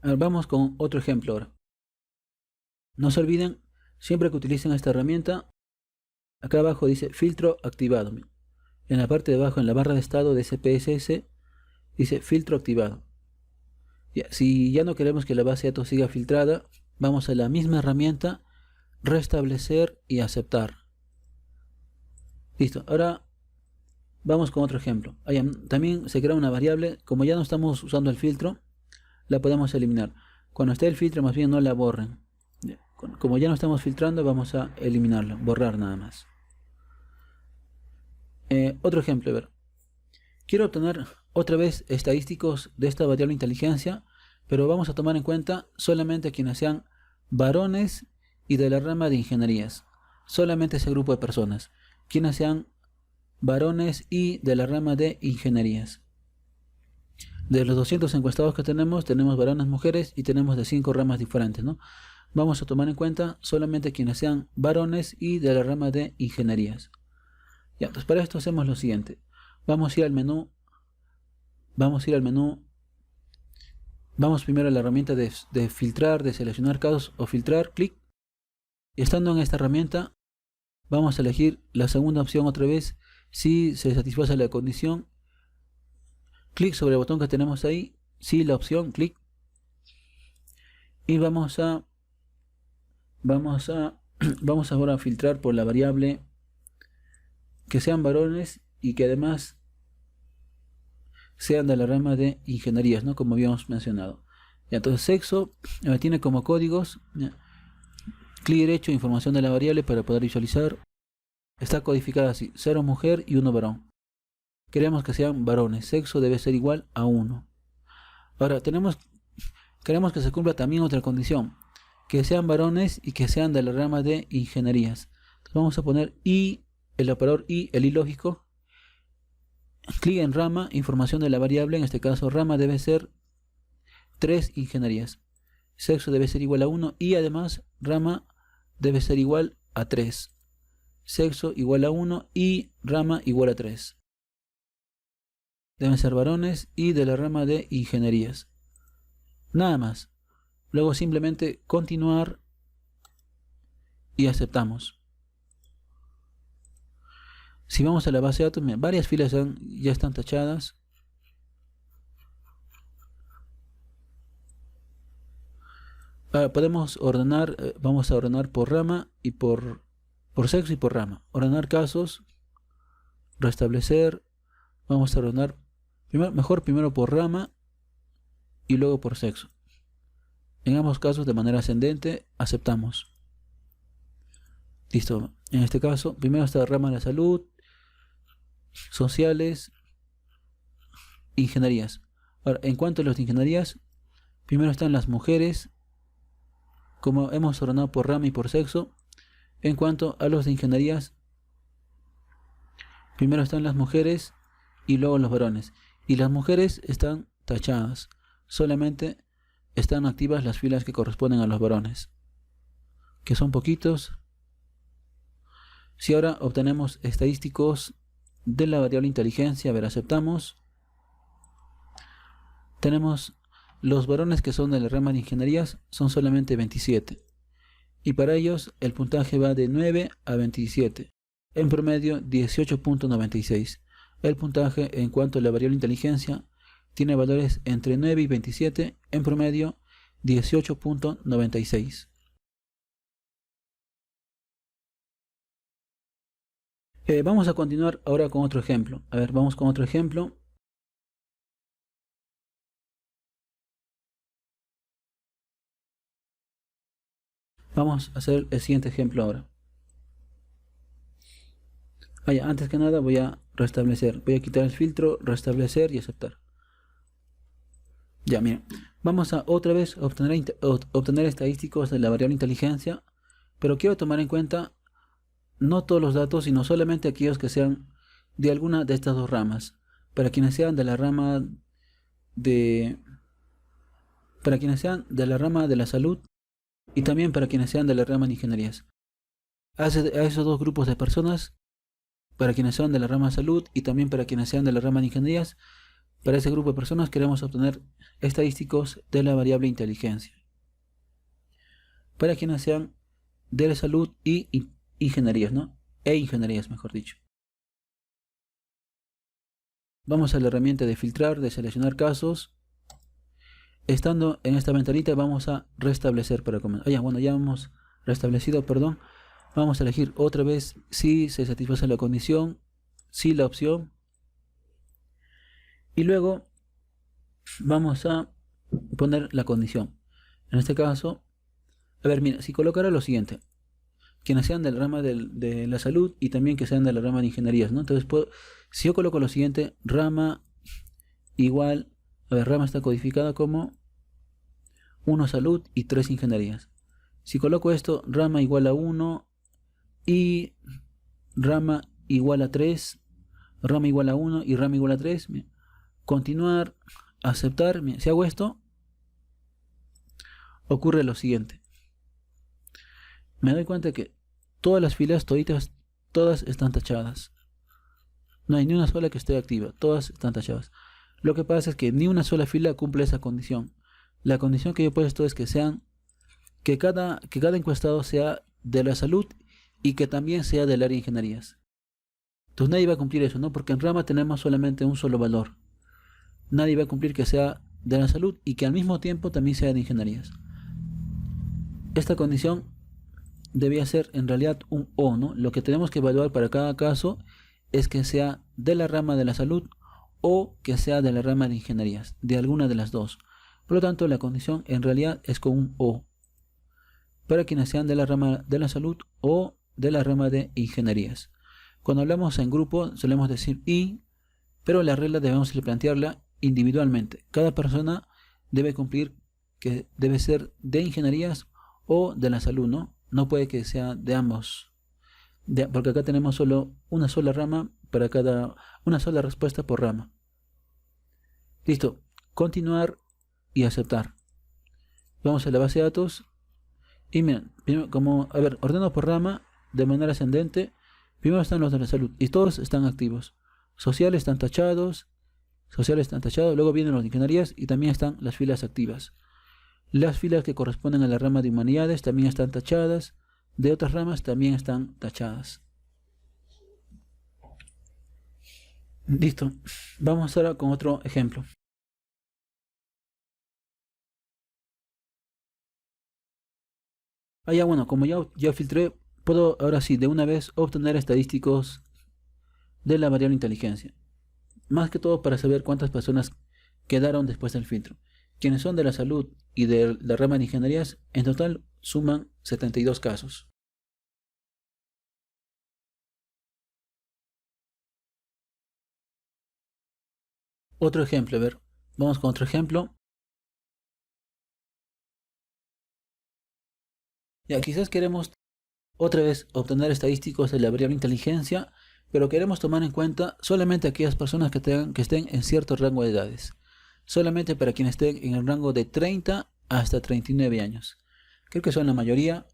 Vamos con otro ejemplo ahora. No se olviden, siempre que utilicen esta herramienta, acá abajo dice filtro activado. En la parte de abajo, en la barra de estado de SPSS, dice filtro activado. Si ya no queremos que la base de datos siga filtrada, vamos a la misma herramienta, restablecer y aceptar. Listo, ahora vamos con otro ejemplo. También se crea una variable, como ya no estamos usando el filtro, la podemos eliminar. Cuando esté el filtro, más bien no la borren. Como ya no estamos filtrando, vamos a eliminarla, borrar nada más. Otro ejemplo, a ver. Quiero obtener otra vez estadísticos de esta variable inteligencia, pero vamos a tomar en cuenta solamente quienes sean varones y de la rama de ingenierías. Solamente ese grupo de personas. Quienes sean varones y de la rama de ingenierías. De los 200 encuestados que tenemos varones, mujeres y tenemos de 5 ramas diferentes, ¿no? Vamos a tomar en cuenta solamente quienes sean varones y de la rama de ingenierías. Ya, entonces para esto hacemos lo siguiente. Vamos a ir al menú. Vamos primero a la herramienta de filtrar, de seleccionar casos o filtrar, clic. Y estando en esta herramienta, vamos a elegir la segunda opción otra vez, si se satisface la condición. Clic sobre el botón que tenemos ahí, sí, la opción, clic. Y vamos ahora a filtrar por la variable que sean varones y que además sean de la rama de ingenierías, ¿no? Como habíamos mencionado. Ya, entonces sexo tiene como códigos, clic derecho, información de la variable para poder visualizar. Está codificada así, 0 mujer y 1 varón. Queremos que sean varones, sexo debe ser igual a 1. Ahora queremos que se cumpla también otra condición, que sean varones y que sean de la rama de ingenierías. Entonces vamos a poner y, el operador y, el y lógico. Clic en rama, información de la variable, en este caso rama debe ser 3 ingenierías. Sexo debe ser igual a 1 y además rama debe ser igual a 3. Sexo igual a 1 y rama igual a 3. Deben ser varones y de la rama de ingenierías. Nada más. Luego simplemente continuar y aceptamos. Si vamos a la base de datos, varias filas ya están tachadas. Podemos ordenar, vamos a ordenar por rama y por sexo y por rama. Ordenar casos, restablecer. Vamos a ordenar primero por rama y luego por sexo. En ambos casos de manera ascendente aceptamos. Listo. En este caso, primero está la rama de la salud, sociales, ingenierías. Ahora, en cuanto a las ingenierías, primero están las mujeres, como hemos ordenado por rama y por sexo. En cuanto a los de ingenierías, primero están las mujeres y luego los varones. Y las mujeres están tachadas. Solamente están activas las filas que corresponden a los varones, que son poquitos. Si ahora obtenemos estadísticos de la variable inteligencia, a ver, aceptamos. Tenemos los varones que son de la rama de ingenierías, son solamente 27. Y para ellos el puntaje va de 9 a 27. En promedio 18.96. El puntaje en cuanto a la variable inteligencia tiene valores entre 9 y 27, en promedio 18.96. Vamos a continuar ahora con otro ejemplo. A ver, vamos con otro ejemplo. Vamos a hacer el siguiente ejemplo ahora. Antes que nada voy a restablecer. Voy a quitar el filtro, restablecer y aceptar. Ya, miren. Vamos a otra vez obtener estadísticos de la variable inteligencia. Pero quiero tomar en cuenta no todos los datos, sino solamente aquellos que sean de alguna de estas dos ramas. Para quienes sean de la rama de la salud y también para quienes sean de la rama de ingenierías. A esos dos grupos de personas, para quienes sean de la rama de salud y también para quienes sean de la rama de ingenierías, para ese grupo de personas queremos obtener estadísticos de la variable inteligencia. Para quienes sean de la salud y ingenierías, ¿no? Ingenierías, mejor dicho. Vamos a la herramienta de filtrar, de seleccionar casos. Estando en esta ventanita vamos a restablecer para comenzar. Ya hemos restablecido, perdón. Vamos a elegir otra vez si se satisface la condición, si la opción. Y luego vamos a poner la condición. En este caso, a ver, mira, si colocara lo siguiente. Quienes sean del rama de la salud y también que sean de la rama de ingenierías, ¿no? Entonces, si yo coloco lo siguiente, rama igual, a ver, rama está codificada como 1 salud y 3 ingenierías. Si coloco esto, rama igual a 1 y rama igual a 3, rama igual a 1 y rama igual a 3, continuar, aceptar, si hago esto, ocurre lo siguiente. Me doy cuenta que todas las filas, todas están tachadas. No hay ni una sola que esté activa, todas están tachadas. Lo que pasa es que ni una sola fila cumple esa condición. La condición que yo he puesto es que cada encuestado sea de la salud y que también sea del área de ingenierías. Entonces nadie va a cumplir eso, ¿no? Porque en rama tenemos solamente un solo valor. Nadie va a cumplir que sea de la salud y que al mismo tiempo también sea de ingenierías. Esta condición debía ser en realidad un O, ¿no? Lo que tenemos que evaluar para cada caso es que sea de la rama de la salud o que sea de la rama de ingenierías, de alguna de las dos. Por lo tanto, la condición en realidad es con un O, para quienes sean de la rama de la salud o de la rama de ingenierías. Cuando hablamos en grupo solemos decir y, pero la regla debemos plantearla individualmente. Cada persona debe cumplir que debe ser de ingenierías o de la salud, ¿no? No puede que sea de ambos, porque acá tenemos solo una sola rama para una sola respuesta por rama. Listo, continuar y aceptar. Vamos a la base de datos y miren, ordeno por rama de manera ascendente. Primero están los de la salud y todos están activos. Sociales están tachados, luego vienen los de ingenierías y también están las filas activas. Las filas que corresponden a la rama de humanidades también están tachadas, de otras ramas también están tachadas. Listo, vamos ahora con otro ejemplo. Como ya filtré, puedo ahora sí de una vez obtener estadísticos de la variable inteligencia. Más que todo para saber cuántas personas quedaron después del filtro. Quienes son de la salud y de la rama de ingenierías, en total suman 72 casos. Otro ejemplo, a ver, vamos con otro ejemplo. Ya, quizás queremos otra vez obtener estadísticos de la variable inteligencia, pero queremos tomar en cuenta solamente aquellas personas que estén en cierto rango de edades. Solamente para quienes estén en el rango de 30 hasta 39 años. Creo que son la mayoría,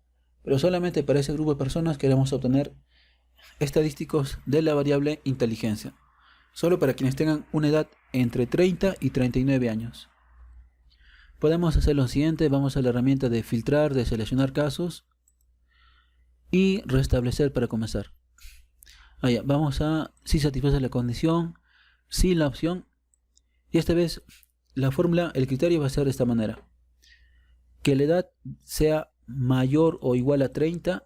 pero solamente para ese grupo de personas queremos obtener estadísticos de la variable inteligencia. Solo para quienes tengan una edad entre 30 y 39 años. Podemos hacer lo siguiente, vamos a la herramienta de filtrar, de seleccionar casos y restablecer para comenzar. Allá, vamos a si satisface la condición, si la opción, y esta vez la fórmula, el criterio va a ser de esta manera: que la edad sea mayor o igual a 30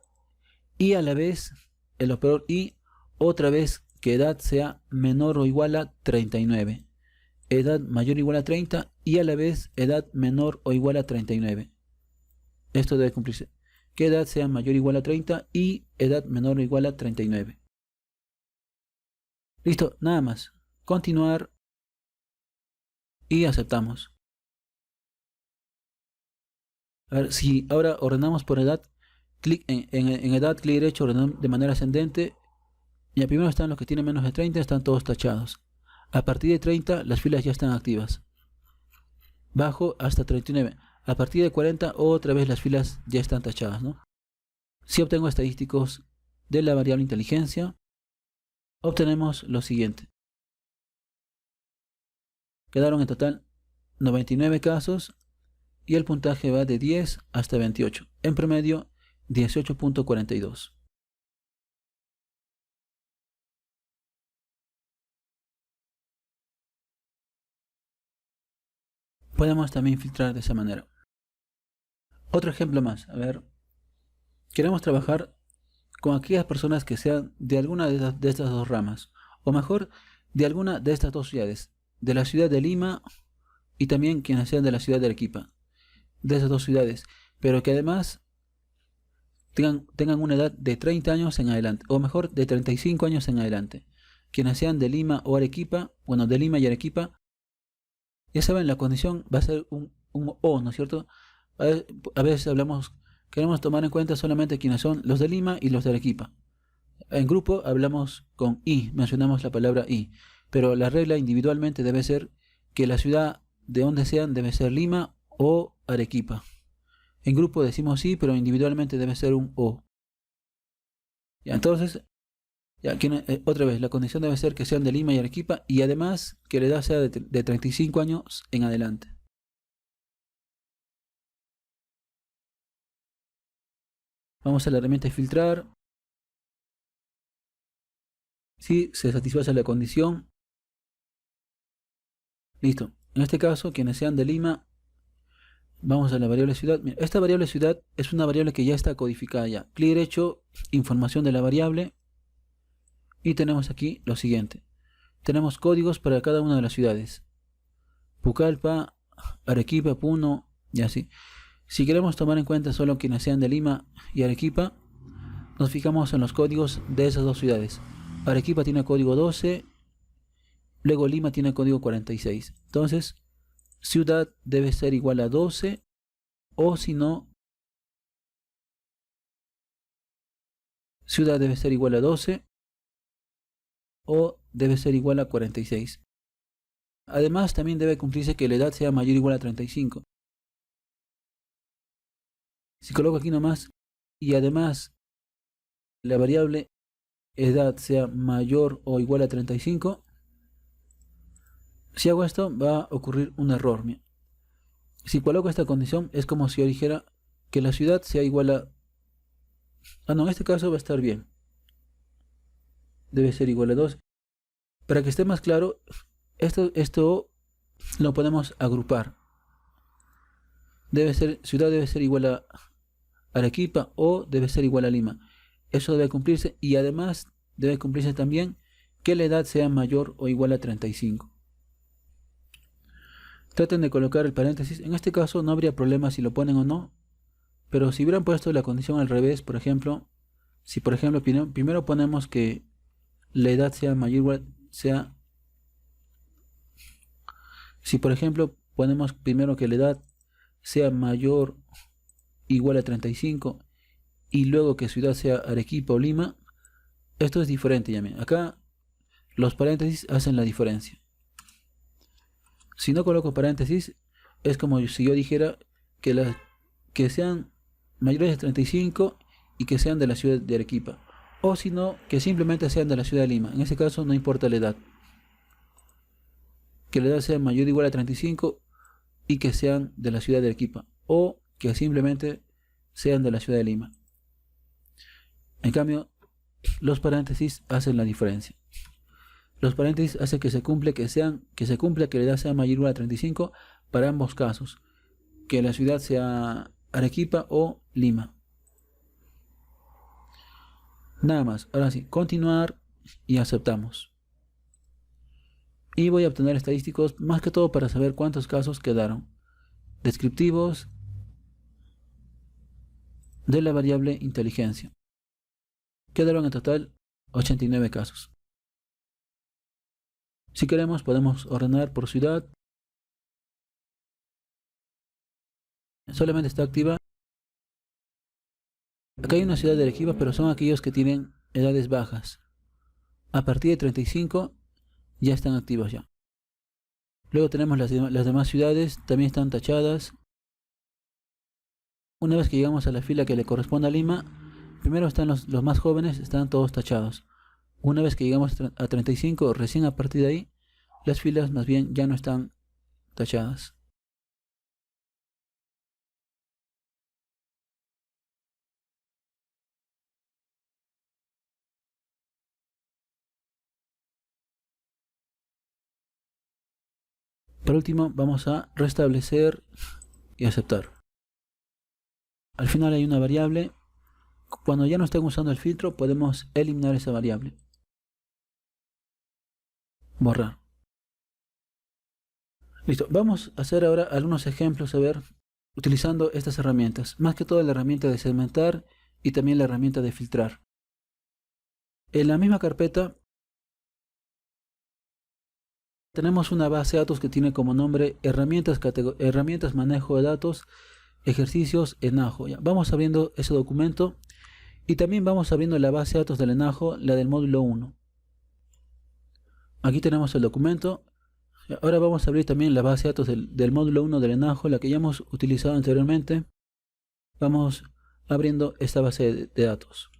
y a la vez, el operador y, otra vez que edad sea menor o igual a 39. Edad mayor o igual a 30 y a la vez edad menor o igual a 39. Esto debe cumplirse. Que edad sea mayor o igual a 30 y edad menor o igual a 39. Listo, nada más. Continuar y aceptamos. A ver, si ahora ordenamos por edad, clic en edad, clic derecho, ordenar de manera ascendente. Y primero están los que tienen menos de 30, están todos tachados. A partir de 30 las filas ya están activas. Bajo hasta 39. A partir de 40 otra vez las filas ya están tachadas, ¿no? Si obtengo estadísticos de la variable inteligencia, obtenemos lo siguiente. Quedaron en total 99 casos y el puntaje va de 10 hasta 28. En promedio 18.42. Podemos también filtrar de esa manera. Otro ejemplo más, a ver. Queremos trabajar con aquellas personas que sean de alguna de estas dos ramas, o mejor, de alguna de estas dos ciudades, de la ciudad de Lima y también quienes sean de la ciudad de Arequipa, de esas dos ciudades, pero que además tengan una edad de 30 años en adelante, o mejor, de 35 años en adelante. Quienes sean de Lima o Arequipa, bueno, de Lima y Arequipa, ya saben, la condición va a ser un O, ¿no es cierto? A veces queremos tomar en cuenta solamente quienes son los de Lima y los de Arequipa. En grupo hablamos con I, mencionamos la palabra I, pero la regla individualmente debe ser que la ciudad de donde sean debe ser Lima o Arequipa. En grupo decimos sí, pero individualmente debe ser un O. Ya, entonces, otra vez, la condición debe ser que sean de Lima y Arequipa y además que la edad sea de 35 años en adelante. Vamos a la herramienta de filtrar. Si se satisface la condición. Listo. En este caso, quienes sean de Lima, vamos a la variable ciudad. Mira, esta variable ciudad es una variable que ya está codificada ya. Clic derecho, información de la variable. Y tenemos aquí lo siguiente. Tenemos códigos para cada una de las ciudades. Pucallpa, Arequipa, Puno y así. Si queremos tomar en cuenta solo quienes sean de Lima y Arequipa, nos fijamos en los códigos de esas dos ciudades. Arequipa tiene código 12, luego Lima tiene código 46. Entonces, ciudad debe ser igual a 12, o si no, ciudad debe ser igual a 12, o debe ser igual a 46. Además, también debe cumplirse que la edad sea mayor o igual a 35. Si coloco aquí nomás, y además la variable edad sea mayor o igual a 35, si hago esto va a ocurrir un error. Si coloco esta condición es como si yo dijera que la ciudad sea igual a... no, en este caso va a estar bien. Debe ser igual a 2. Para que esté más claro, esto lo podemos agrupar. Ciudad debe ser igual a Arequipa o debe ser igual a Lima. Eso debe cumplirse y además debe cumplirse también que la edad sea mayor o igual a 35. Traten de colocar el paréntesis. En este caso no habría problema si lo ponen o no, pero si hubieran puesto la condición al revés, por ejemplo, si por ejemplo primero ponemos que la edad sea mayor o igual, si por ejemplo ponemos primero que la edad sea mayor o igual a 35 y luego que ciudad sea Arequipa o Lima, esto es diferente ya. Acá los paréntesis hacen la diferencia. Si no coloco paréntesis, es como si yo dijera que sean mayores de 35 y que sean de la ciudad de Arequipa. O si no, que simplemente sean de la ciudad de Lima. En ese caso no importa la edad. Que la edad sea mayor o igual a 35 y que sean de la ciudad de Arequipa. O que simplemente sean de la ciudad de Lima. En cambio, los paréntesis hacen la diferencia. Los paréntesis hacen que se cumpla que la edad sea mayor o igual a 35 para ambos casos. Que la ciudad sea Arequipa o Lima. Nada más. Ahora sí, continuar y aceptamos. Y voy a obtener estadísticos más que todo para saber cuántos casos quedaron descriptivos de la variable inteligencia. Quedaron en total 89 casos. Si queremos podemos ordenar por ciudad. Solamente está activa. Acá hay una ciudad de Arequipa, pero son aquellos que tienen edades bajas. A partir de 35 ya están activos ya. Luego tenemos las demás ciudades, también están tachadas. Una vez que llegamos a la fila que le corresponde a Lima, primero están los más jóvenes, están todos tachados. Una vez que llegamos a 35, recién a partir de ahí, las filas más bien ya no están tachadas. Por último, vamos a restablecer y aceptar. Al final hay una variable. Cuando ya no estén usando el filtro, podemos eliminar esa variable. Borrar. Listo. Vamos a hacer ahora algunos ejemplos, a ver, utilizando estas herramientas. Más que todo la herramienta de segmentar y también la herramienta de filtrar. En la misma carpeta tenemos una base de datos que tiene como nombre herramientas manejo de datos, ejercicios ENAJO. Ya, vamos abriendo ese documento y también vamos abriendo la base de datos del ENAJO, la del módulo 1. Aquí tenemos el documento. Ahora vamos a abrir también la base de datos del módulo 1 del ENAJO, la que ya hemos utilizado anteriormente. Vamos abriendo esta base de datos.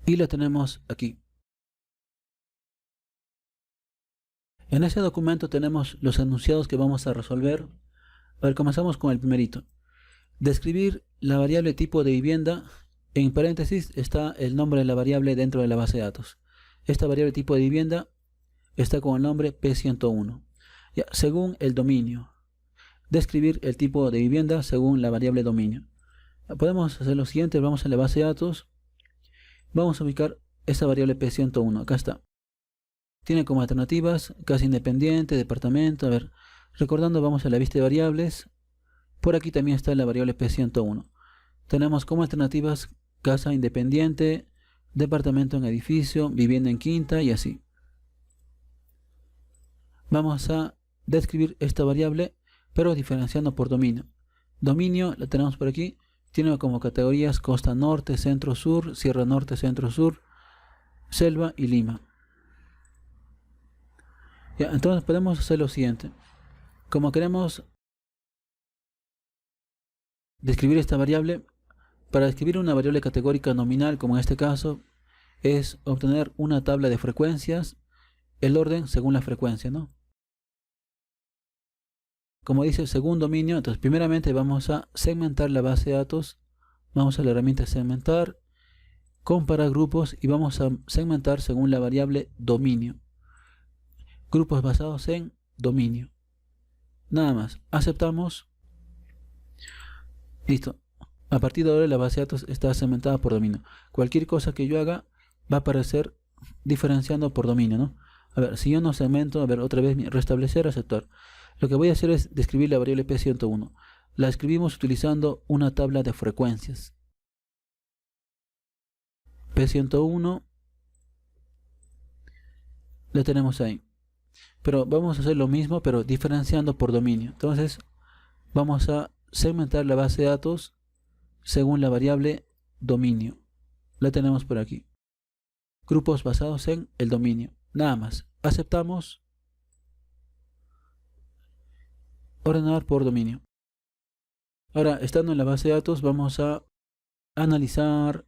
Y la tenemos aquí. En ese documento tenemos los enunciados que vamos a resolver. A ver, comenzamos con el primerito. Describir la variable tipo de vivienda. En paréntesis está el nombre de la variable dentro de la base de datos. Esta variable tipo de vivienda está con el nombre P101. Ya, según el dominio. Describir el tipo de vivienda según la variable dominio. Podemos hacer lo siguiente. Vamos a la base de datos. Vamos a ubicar esta variable P101. Acá está. Tiene como alternativas casa independiente, departamento. A ver, recordando, vamos a la vista de variables. Por aquí también está la variable P101. Tenemos como alternativas casa independiente, departamento en edificio, vivienda en quinta y así. Vamos a describir esta variable, pero diferenciando por dominio. Dominio la tenemos por aquí. Tiene como categorías costa norte, centro sur, sierra norte, centro sur, selva y Lima. Ya, entonces podemos hacer lo siguiente. Como queremos describir esta variable, para describir una variable categórica nominal, como en este caso, es obtener una tabla de frecuencias, el orden según la frecuencia, ¿no? Como dice, según dominio, entonces primeramente vamos a segmentar la base de datos. Vamos a la herramienta segmentar, comparar grupos y vamos a segmentar según la variable dominio. Grupos basados en dominio. Nada más. Aceptamos. Listo. A partir de ahora la base de datos está segmentada por dominio. Cualquier cosa que yo haga va a aparecer diferenciando por dominio, ¿no? A ver, si yo no segmento, a ver, otra vez restablecer, aceptar. Lo que voy a hacer es describir la variable P101. La escribimos utilizando una tabla de frecuencias. P101 la tenemos ahí. Pero vamos a hacer lo mismo, pero diferenciando por dominio. Entonces, vamos a segmentar la base de datos según la variable dominio. La tenemos por aquí. Grupos basados en el dominio. Nada más. Aceptamos. Ordenar por dominio. Ahora, estando en la base de datos, vamos a analizar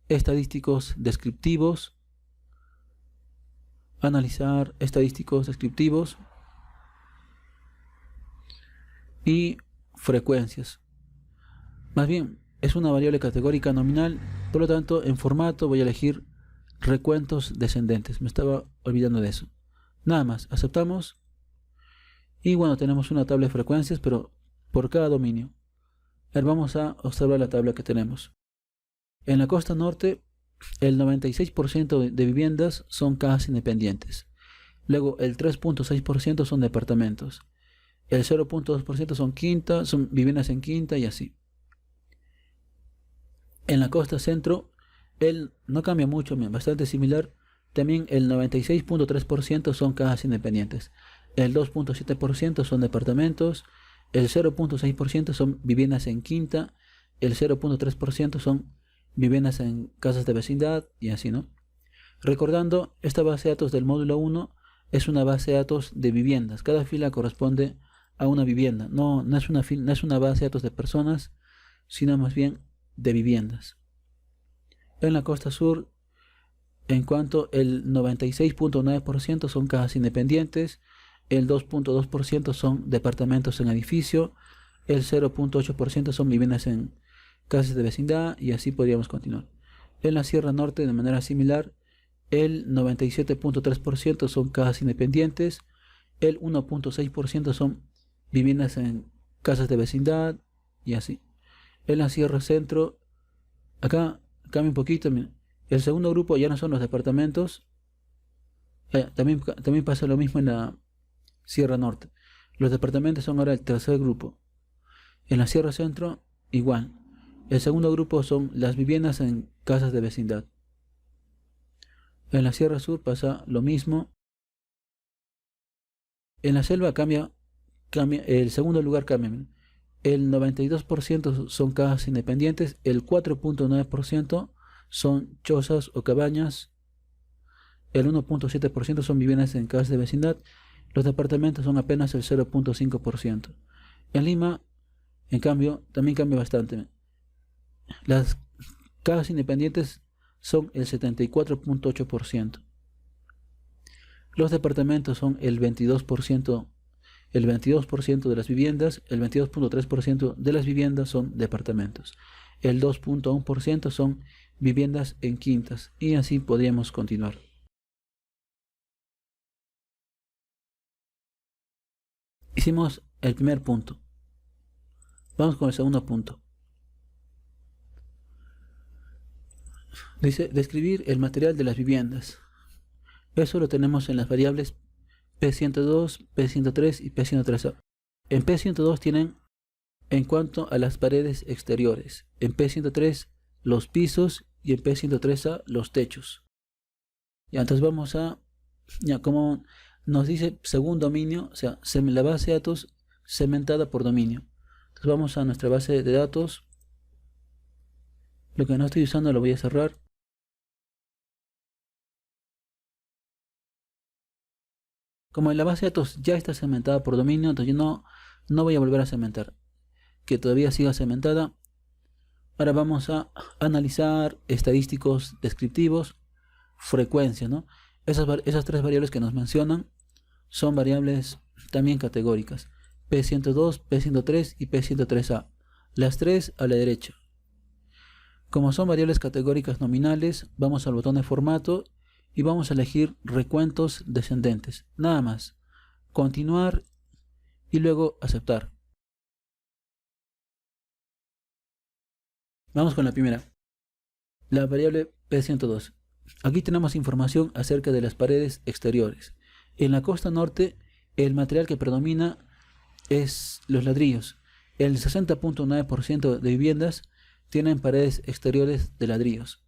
estadísticos descriptivos. Analizar estadísticos descriptivos y frecuencias. Más bien, es una variable categórica nominal, por lo tanto, en formato voy a elegir recuentos descendentes. Me estaba olvidando de eso. Nada más, aceptamos. Y bueno, tenemos una tabla de frecuencias, pero por cada dominio. A ver, vamos a observar la tabla que tenemos. En la costa norte, el 96% de viviendas son casas independientes. Luego, el 3.6% son departamentos. El 0.2% son viviendas en quinta y así. En la costa centro, no cambia mucho, bastante similar. También el 96.3% son casas independientes. El 2.7% son departamentos. El 0.6% son viviendas en quinta. El 0.3% son viviendas en casas de vecindad y así, ¿no? Recordando, esta base de datos del módulo 1 es una base de datos de viviendas. Cada fila corresponde a una vivienda. No es una base de datos de personas, sino más bien de viviendas. En la costa sur, en cuanto el 96.9% son casas independientes, el 2.2% son departamentos en edificio, el 0.8% son viviendas en casas de vecindad y así podríamos continuar. En la Sierra Norte, de manera similar, el 97.3% son casas independientes, el 1.6% son viviendas en casas de vecindad y así. En la Sierra Centro, acá cambia un poquito, miren. El segundo grupo ya no son los departamentos. También pasa lo mismo en la Sierra Norte. Los departamentos son ahora el tercer grupo. En la Sierra Centro, igual. El segundo grupo son las viviendas en casas de vecindad. En la Sierra Sur pasa lo mismo. En la selva cambia, el segundo lugar cambia. Miren. El 92% son casas independientes, el 4.9% son chozas o cabañas, el 1.7% son viviendas en casas de vecindad, los departamentos son apenas el 0.5%. En Lima, en cambio, también cambia bastante. Las casas independientes son el 74.8%. Los departamentos son el 22%. El 22% de las viviendas, el 22.3% de las viviendas son departamentos. El 2.1% son viviendas en quintas. Y así podríamos continuar. Hicimos el primer punto. Vamos con el segundo punto. Dice, describir el material de las viviendas. Eso lo tenemos en las variables P102, P103 y P103A. En P102 tienen en cuanto a las paredes exteriores, en P103 los pisos y en P103A los techos. Ya, entonces vamos a, ya como nos dice según dominio, o sea, la base de datos segmentada por dominio. Entonces vamos a nuestra base de datos. Lo que no estoy usando lo voy a cerrar. Como en la base de datos ya está segmentada por dominio, entonces yo no voy a volver a segmentar. Que todavía siga segmentada. Ahora vamos a analizar estadísticos descriptivos, frecuencia, ¿no? Esas tres variables que nos mencionan son variables también categóricas. P102, P103 y P103A. Las tres a la derecha. Como son variables categóricas nominales, vamos al botón de formato y vamos a elegir recuentos descendentes. Nada más. Continuar y luego aceptar. Vamos con la primera. La variable P102. Aquí tenemos información acerca de las paredes exteriores. En la costa norte, el material que predomina es los ladrillos. El 60.9% de viviendas tienen paredes exteriores de ladrillos.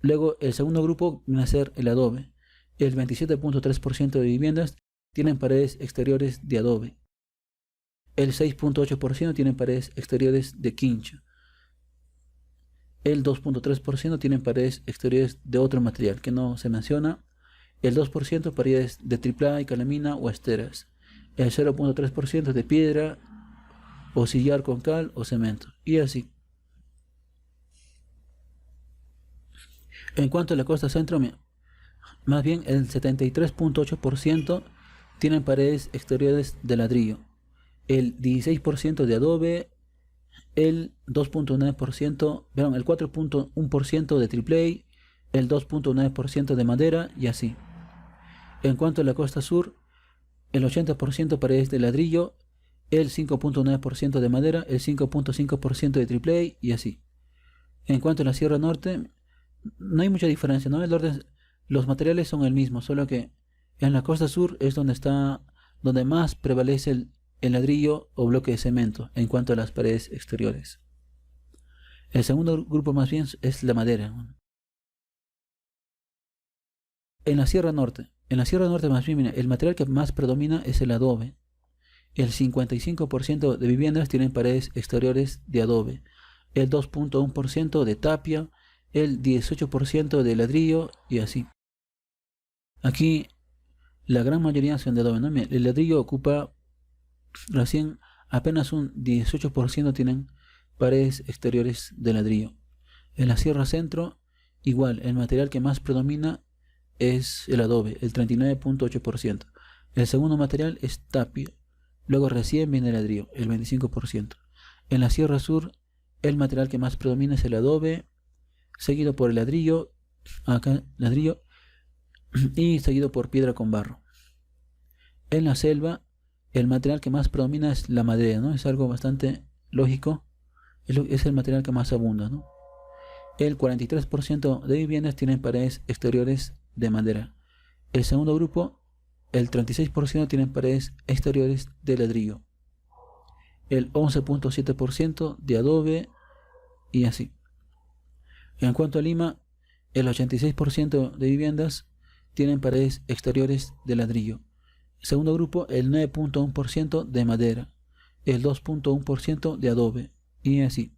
Luego, el segundo grupo viene a ser el adobe. El 27.3% de viviendas tienen paredes exteriores de adobe. El 6.8% tienen paredes exteriores de quincho. El 2.3% tienen paredes exteriores de otro material que no se menciona. El 2% paredes de triple A y calamina o esteras. El 0.3% de piedra o sillar con cal o cemento. Y así. En cuanto a la costa centro, más bien el 73.8% tienen paredes exteriores de ladrillo. El 16% de adobe, el 2.9%, perdón, el 4.1% de triple A, el 2.9% de madera y así. En cuanto a la costa sur, el 80% paredes de ladrillo, el 5.9% de madera, el 5.5% de triple A y así. En cuanto a la sierra norte, no hay mucha diferencia, ¿no? El orden, los materiales son el mismo, solo que en la costa sur es donde más prevalece el ladrillo o bloque de cemento en cuanto a las paredes exteriores. El segundo grupo más bien es la madera. En la Sierra Norte más bien, mira, el material que más predomina es el adobe. El 55% de viviendas tienen paredes exteriores de adobe, el 2.1% de tapia, el 18% de ladrillo y así. Aquí la gran mayoría son de adobe, ¿no? El ladrillo ocupa recién apenas un 18% tienen paredes exteriores de ladrillo. En la Sierra Centro, igual, el material que más predomina es el adobe, el 39.8%. El segundo material es tapia, luego recién viene el ladrillo, el 25%. En la Sierra Sur, el material que más predomina es el adobe, seguido por el ladrillo, acá ladrillo, y seguido por piedra con barro. En la selva, el material que más predomina es la madera, ¿no? Es algo bastante lógico, es el material que más abunda, ¿no? El 43% de viviendas tienen paredes exteriores de madera. El segundo grupo, el 36% tienen paredes exteriores de ladrillo. El 11.7% de adobe y así. En cuanto a Lima, el 86% de viviendas tienen paredes exteriores de ladrillo. El segundo grupo, el 9.1% de madera, el 2.1% de adobe y así.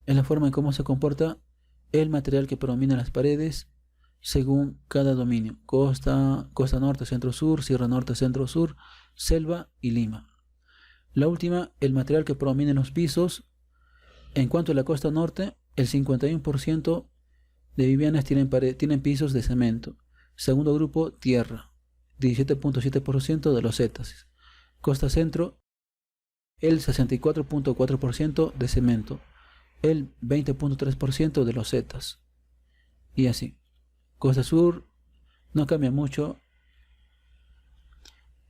Es la forma en cómo se comporta el material que predomina en las paredes según cada dominio: costa, costa norte, centro sur, sierra norte, centro sur, selva y Lima. La última, el material que predomina en los pisos. En cuanto a la costa norte, el 51% de viviendas tienen pisos de cemento. Segundo grupo, tierra, 17.7% de losetas. Costa centro, el 64.4% de cemento, el 20.3% de losetas. Y así. Costa sur no cambia mucho.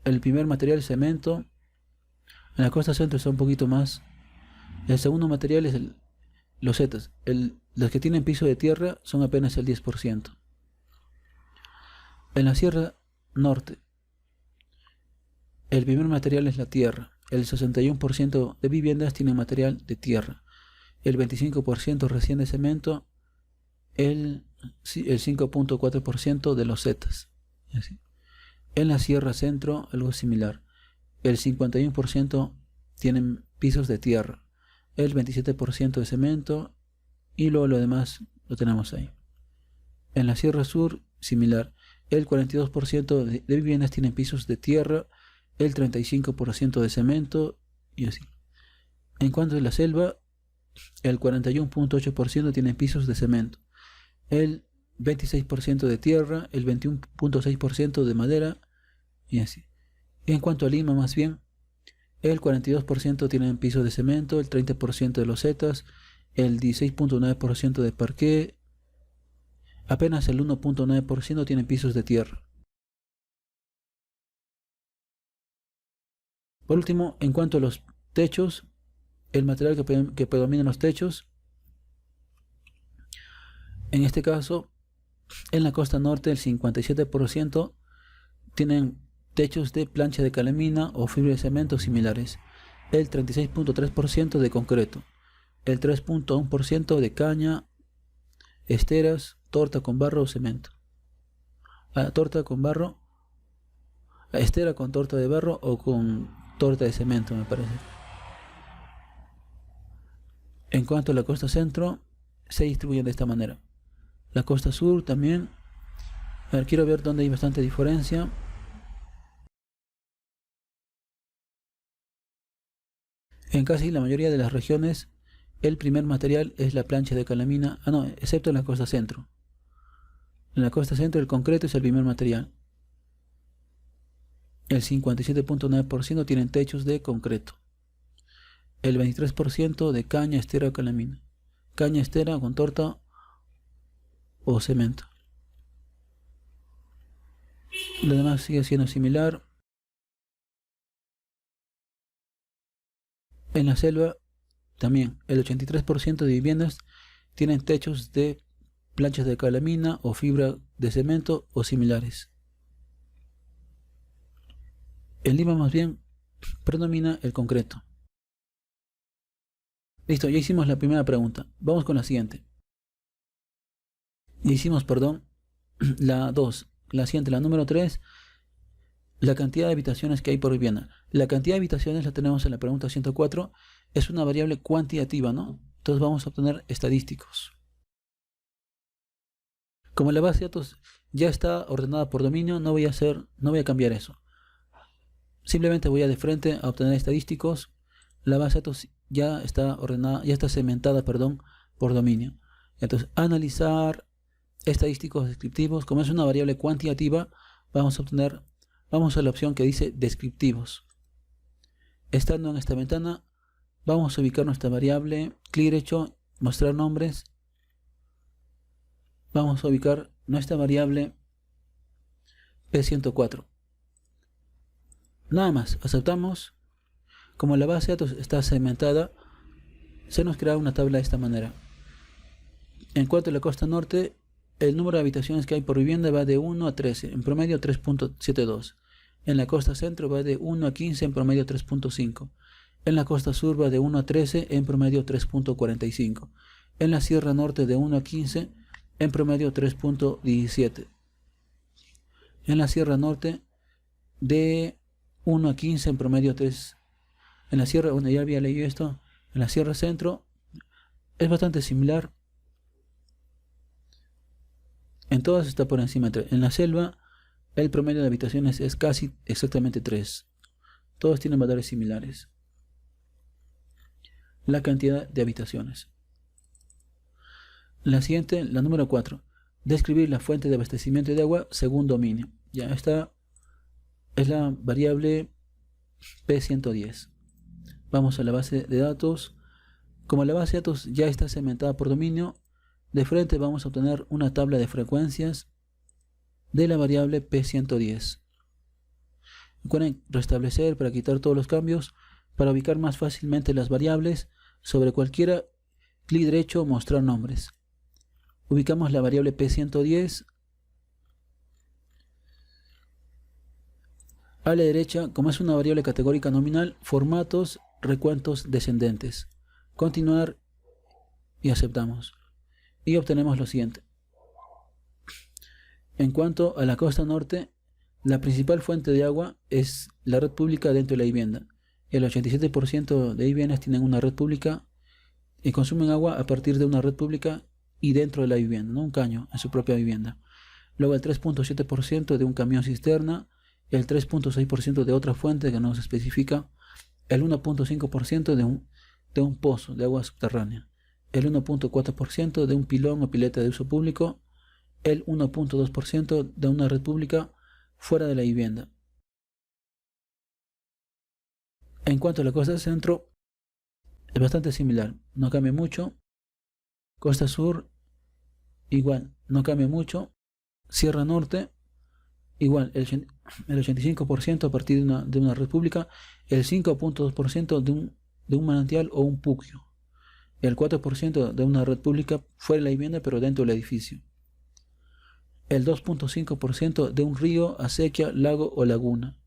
El primer material es cemento. En la costa centro está un poquito más. El segundo material es el losetas. Los que tienen piso de tierra son apenas el 10%. En la Sierra Norte, el primer material es la tierra. El 61% de viviendas tienen material de tierra. El 25% recién de cemento. El 5.4% de losetas. En la Sierra Centro, algo similar. El 51% tienen pisos de tierra. El 27% de cemento. Y luego lo demás lo tenemos ahí. En la Sierra Sur, similar. El 42% de viviendas tienen pisos de tierra, el 35% de cemento y así. En cuanto a la selva, el 41.8% tienen pisos de cemento, el 26% de tierra, el 21.6% de madera y así. En cuanto a Lima, más bien, el 42% tienen pisos de cemento, el 30% de losetas, el 16.9% de parqué. Apenas el 1.9% tienen pisos de tierra. Por último, en cuanto a los techos, el material que predomina en los techos, En este caso, en la costa norte el 57% tienen techos de plancha de calamina o fibra de cemento similares, el 36.3% de concreto, el 3.1% de caña, esteras, torta con barro o cemento. Torta con barro, estera con torta de barro o con torta de cemento, me parece. En cuanto a la costa centro, se distribuyen de esta manera. La costa sur también. A ver, quiero ver dónde hay bastante diferencia. En casi la mayoría de las regiones, el primer material es la plancha de calamina. No, excepto en la costa centro. En la costa centro el concreto es el primer material. El 57.9% tienen techos de concreto. El 23% de caña, estera o calamina. Caña, estera con torta o cemento. Lo demás sigue siendo similar. En la selva también el 83% de viviendas tienen techos de planchas de calamina o fibra de cemento o similares. En Lima más bien predomina el concreto. Listo, ya hicimos la primera pregunta. Vamos con la siguiente. Ya hicimos, perdón, la 2. La siguiente, la número 3, la cantidad de habitaciones que hay por vivienda. La cantidad de habitaciones la tenemos en la pregunta 104. Es una variable cuantitativa, ¿no? Entonces vamos a obtener estadísticos. Como la base de datos ya está ordenada por dominio, no voy a cambiar eso. Simplemente voy a de frente a obtener estadísticos. La base de datos ya está ordenada, ya está segmentada, perdón, por dominio. Entonces, analizar estadísticos descriptivos. Como es una variable cuantitativa, vamos a la opción que dice descriptivos. Estando en esta ventana, vamos a ubicar nuestra variable, clic derecho, mostrar nombres. Vamos a ubicar nuestra variable P104. Nada más, aceptamos. Como la base de datos está segmentada, se nos crea una tabla de esta manera. En cuanto a la costa norte, el número de habitaciones que hay por vivienda va de 1 a 13, en promedio 3.72. En la costa centro va de 1 a 15, en promedio 3.5. En la costa sur va de 1 a 13, en promedio 3.45. En la sierra norte de 1 a 15, en promedio 3.17. En la sierra norte de 1 a 15, en promedio 3. En la sierra, bueno, ya había leído esto. En la sierra centro es bastante similar. En todas está por encima de 3. En la selva, el promedio de habitaciones es casi exactamente 3. Todos tienen valores similares. La cantidad de habitaciones. La siguiente, la número 4. Describir la fuente de abastecimiento de agua según dominio. Ya, esta es la variable P110. Vamos a la base de datos. Como la base de datos ya está segmentada por dominio, de frente vamos a obtener una tabla de frecuencias de la variable P110. Recuerden restablecer para quitar todos los cambios. Para ubicar más fácilmente las variables, sobre cualquiera, clic derecho, mostrar nombres. Ubicamos la variable P110. A la derecha, como es una variable categórica nominal, formatos, recuentos descendentes. Continuar y aceptamos. Y obtenemos lo siguiente. En cuanto a la costa norte, la principal fuente de agua es la red pública dentro de la vivienda. El 87% de viviendas tienen una red pública y consumen agua a partir de una red pública y dentro de la vivienda, no un caño en su propia vivienda. Luego el 3.7% de un camión cisterna, el 3.6% de otra fuente que no se especifica, el 1.5% de un pozo de agua subterránea, el 1.4% de un pilón o pileta de uso público, el 1.2% de una red pública fuera de la vivienda. En cuanto a la costa centro, es bastante similar, no cambia mucho. Costa sur, igual, no cambia mucho. Sierra norte, igual, el 85% a partir de una red pública, el 5.2% de un manantial o un puquio. el 4% de una red pública fuera de la vivienda pero dentro del edificio, el 2.5% de un río, acequia, lago o laguna,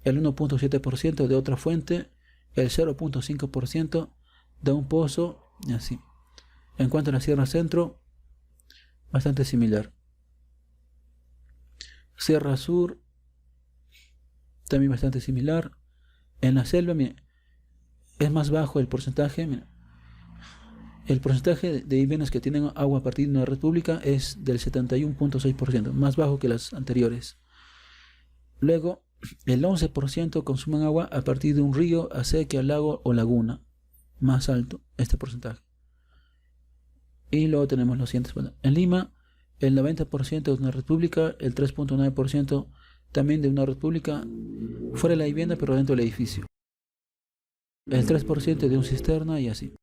el 1.7% de otra fuente, el 0.5% de un pozo y así. En cuanto a la Sierra Centro, bastante similar. Sierra Sur, también bastante similar. En la selva, mira, es más bajo el porcentaje. Mira, el porcentaje de viviendas que tienen agua a partir de una red pública es del 71.6%, más bajo que las anteriores. Luego, el 11% consumen agua a partir de un río, acequia, lago o laguna, más alto este porcentaje. Y luego tenemos los siguientes. Bueno, en Lima, el 90% de una red pública, el 3.9% también de una red pública fuera de la vivienda pero dentro del edificio, el 3% de un cisterna y así.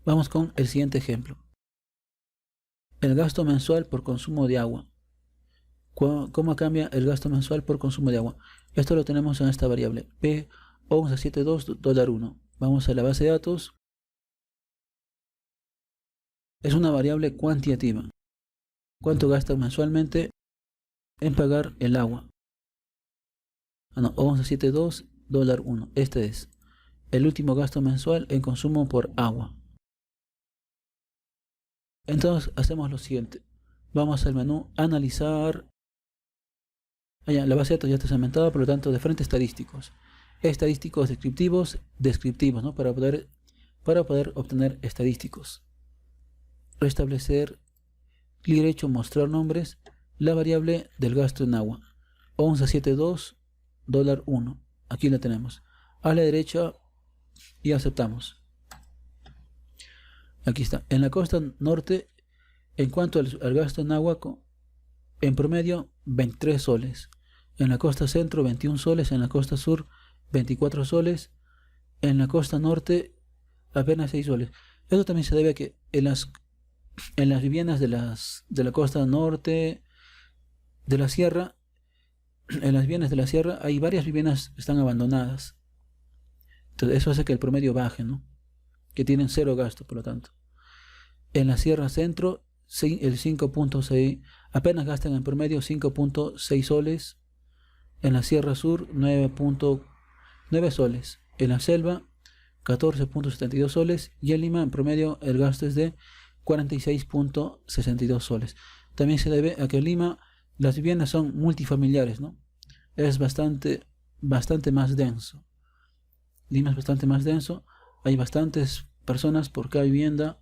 Vamos con el siguiente ejemplo. El gasto mensual por consumo de agua. ¿Cómo cambia el gasto mensual por consumo de agua? Esto lo tenemos en esta variable P1172 $1. Vamos a la base de datos. Es una variable cuantitativa. ¿Cuánto gasta mensualmente en pagar el agua? No, 1172 $1. Este es el último gasto mensual en consumo por agua. Entonces hacemos lo siguiente. Vamos al menú analizar. La base de datos ya está segmentada, por lo tanto de frente estadísticos. Estadísticos descriptivos, ¿no? Para poder obtener estadísticos. Restablecer, clic derecho, mostrar nombres, la variable del gasto en agua. 1172 $1. Aquí la tenemos. A la derecha y aceptamos. Aquí está. En la costa norte, en cuanto al gasto en agua, en promedio 23 soles. En la costa centro 21 soles. En la costa sur 24 soles. En la costa norte apenas 6 soles. Esto también se debe a que en las viviendas de la costa norte de la sierra, en las viviendas de la sierra hay varias viviendas que están abandonadas. Entonces eso hace que el promedio baje, ¿no? Que tienen cero gasto, por lo tanto. En la sierra centro, el 5.6, apenas gastan en promedio 5.6 soles. En la sierra sur, 9.9 soles. En la selva, 14.72 soles. Y en Lima, en promedio, el gasto es de 46.62 soles. También se debe a que en Lima las viviendas son multifamiliares, ¿no? Es bastante más denso. Lima es bastante más denso. Hay bastantes personas por cada vivienda.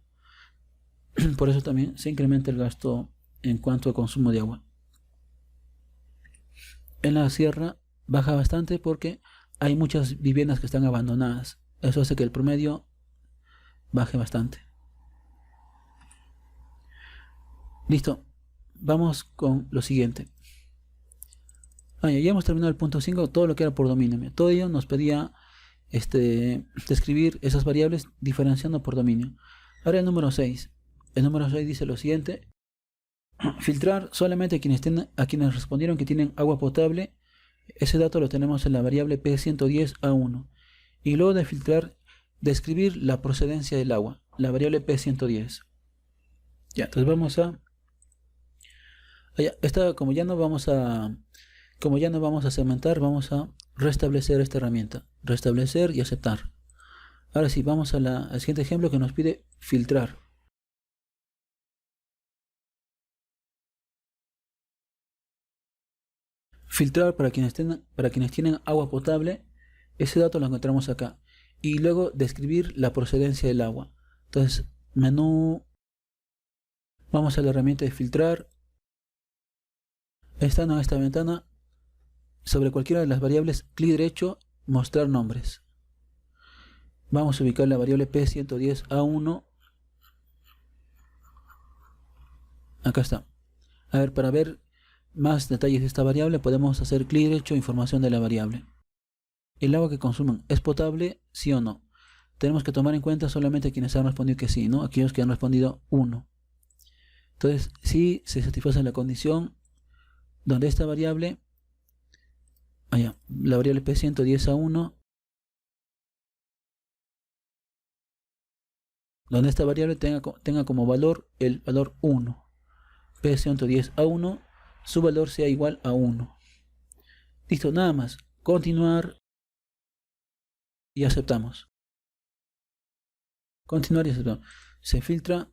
Por eso también se incrementa el gasto en cuanto a consumo de agua. En la sierra baja bastante porque hay muchas viviendas que están abandonadas. Eso hace que el promedio baje bastante. Listo. Vamos con lo siguiente. Ya hemos terminado el punto 5, todo lo que era por dominio. Todo ello nos pedía describir esas variables diferenciando por dominio. Ahora el número 6. El número 6 dice lo siguiente. Filtrar solamente a quienes respondieron que tienen agua potable. Ese dato lo tenemos en la variable P110A1. Y luego de filtrar, describir la procedencia del agua, la variable P110. Ya, entonces vamos a... como ya no vamos a segmentar, vamos a restablecer esta herramienta. Restablecer y aceptar. Ahora sí, vamos al siguiente ejemplo que nos pide filtrar. Filtrar para quienes tienen agua potable. Ese dato lo encontramos acá. Y luego describir la procedencia del agua. Entonces, menú. Vamos a la herramienta de filtrar. Estando en esta ventana, sobre cualquiera de las variables, clic derecho, mostrar nombres. Vamos a ubicar la variable P110A1. Acá está. A ver, para ver más detalles de esta variable, podemos hacer clic derecho, información de la variable. ¿El agua que consumen es potable? ¿Sí o no? Tenemos que tomar en cuenta solamente quienes han respondido que sí, ¿no? Aquellos que han respondido 1. Entonces, si se satisface la condición donde esta variable, la variable P110A1, donde esta variable tenga como valor el valor 1. P110A1, su valor sea igual a 1. Listo, nada más. Continuar y aceptamos. Continuar y aceptamos. Se filtra,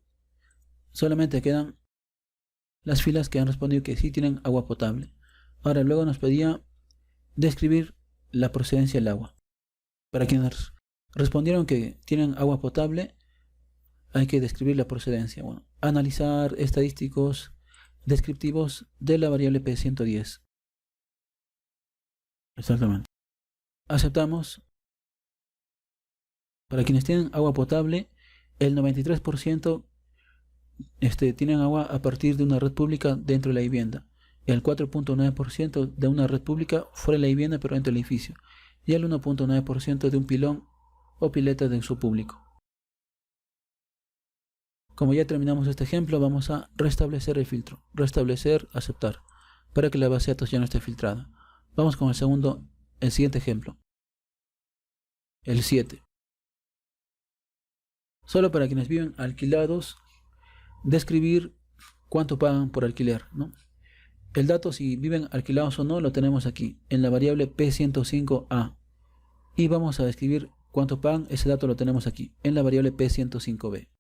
solamente quedan las filas que han respondido que sí tienen agua potable. Ahora luego nos pedía describir la procedencia del agua. Para quienes respondieron que tienen agua potable, hay que describir la procedencia. Bueno, analizar estadísticos descriptivos de la variable P110. Exactamente. Aceptamos. Para quienes tienen agua potable, el 93% tienen agua a partir de una red pública dentro de la vivienda. El 4.9% de una red pública fuera de la vivienda pero dentro del edificio. Y el 1.9% de un pilón o pileta de uso público. Como ya terminamos este ejemplo, vamos a restablecer el filtro. Restablecer, aceptar, para que la base de datos ya no esté filtrada. Vamos con el siguiente ejemplo. El 7. Solo para quienes viven alquilados, describir cuánto pagan por alquiler, ¿no? El dato si viven alquilados o no lo tenemos aquí, en la variable P105A. Y vamos a describir cuánto pagan, ese dato lo tenemos aquí, en la variable P105B.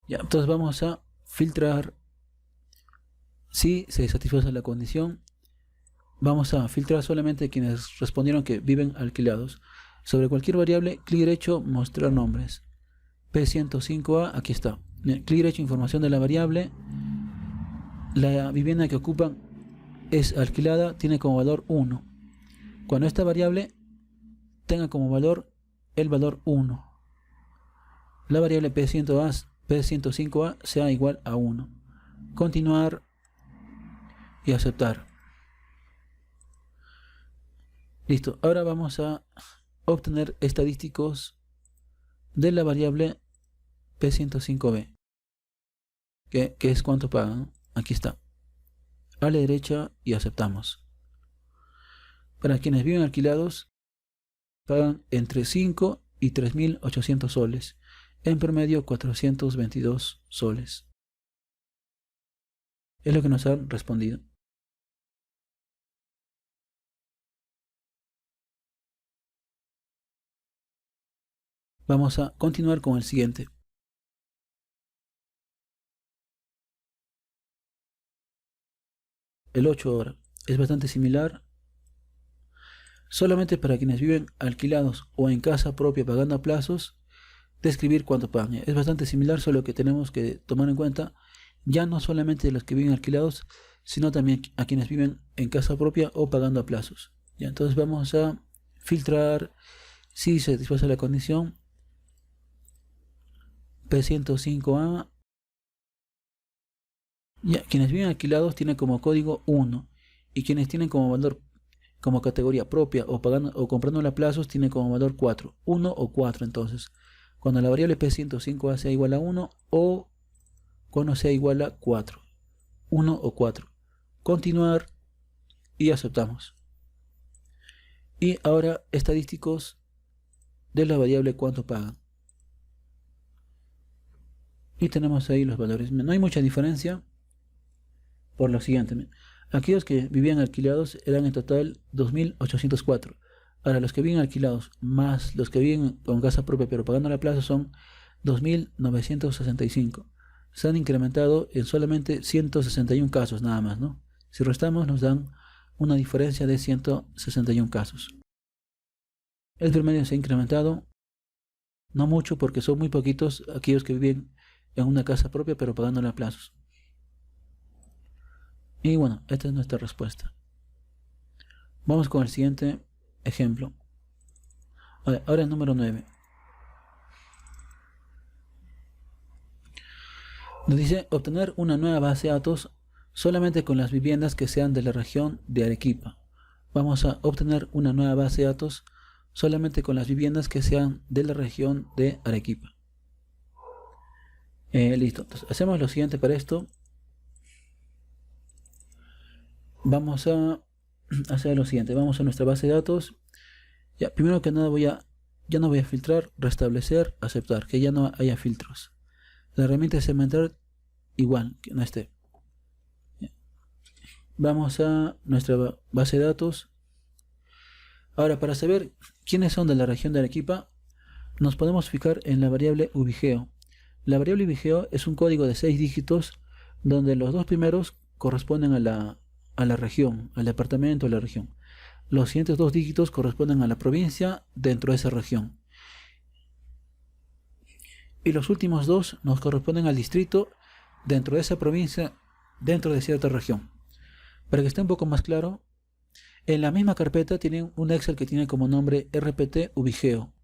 Ya, entonces vamos a filtrar. Si se satisface la condición, vamos a filtrar solamente quienes respondieron que viven alquilados. Sobre cualquier variable, clic derecho, mostrar nombres. P105A, aquí está. Clic derecho, información de la variable. La vivienda que ocupan es alquilada, tiene como valor 1. Cuando esta variable tenga como valor el valor 1, la variable P105A sea igual a 1. Continuar y aceptar. Listo, ahora vamos a obtener estadísticos de la variable P105B, que es cuánto pagan. Aquí está, a la derecha, y aceptamos. Para quienes viven alquilados, pagan entre 5 y 3.800 soles, en promedio 422 soles. Es lo que nos han respondido. Vamos a continuar con el siguiente. El 8 ahora es bastante similar. Solamente para quienes viven alquilados o en casa propia pagando a plazos, describir cuánto pagan. Es bastante similar, solo que tenemos que tomar en cuenta ya no solamente los que viven alquilados, sino también a quienes viven en casa propia o pagando a plazos. Ya, entonces vamos a filtrar si se satisface la condición. P105A. Ya, quienes viven alquilados tienen como código 1, y quienes tienen como valor, como categoría propia o pagando o comprando a plazos, tienen como valor 4, 1 o 4. Entonces, cuando la variable P105A sea igual a 1 o cuando sea igual a 4, 1 o 4. Continuar y aceptamos. Y ahora estadísticos de la variable cuánto pagan. Y tenemos ahí los valores. No hay mucha diferencia por lo siguiente. Aquellos que vivían alquilados eran en total 2.804. Ahora los que viven alquilados más los que viven con casa propia pero pagando la plaza son 2.965. Se han incrementado en solamente 161 casos nada más, ¿no? Si restamos nos dan una diferencia de 161 casos. El promedio se ha incrementado, no mucho porque son muy poquitos aquellos que viven en una casa propia pero pagando a plazos. Y bueno, esta es nuestra respuesta. Vamos con el siguiente ejemplo. Ahora el número 9. Nos dice obtener una nueva base de datos solamente con las viviendas que sean de la región de Arequipa. Vamos a obtener una nueva base de datos solamente con las viviendas que sean de la región de Arequipa. Listo, entonces hacemos lo siguiente para esto. Vamos a hacer lo siguiente, vamos a nuestra base de datos. Ya, primero que nada voy a Ya no voy a filtrar, restablecer, aceptar, que ya no haya filtros. La herramienta de segmentar igual, que no esté. Vamos a nuestra base de datos. Ahora, para saber quiénes son de la región de Arequipa, nos podemos fijar en la variable ubigeo. La variable ubigeo es un código de 6 dígitos donde los dos primeros corresponden a la región, al departamento, a la región. Los siguientes dos dígitos corresponden a la provincia dentro de esa región. Y los últimos dos nos corresponden al distrito dentro de esa provincia, dentro de cierta región. Para que esté un poco más claro, en la misma carpeta tienen un Excel que tiene como nombre rpt ubigeo.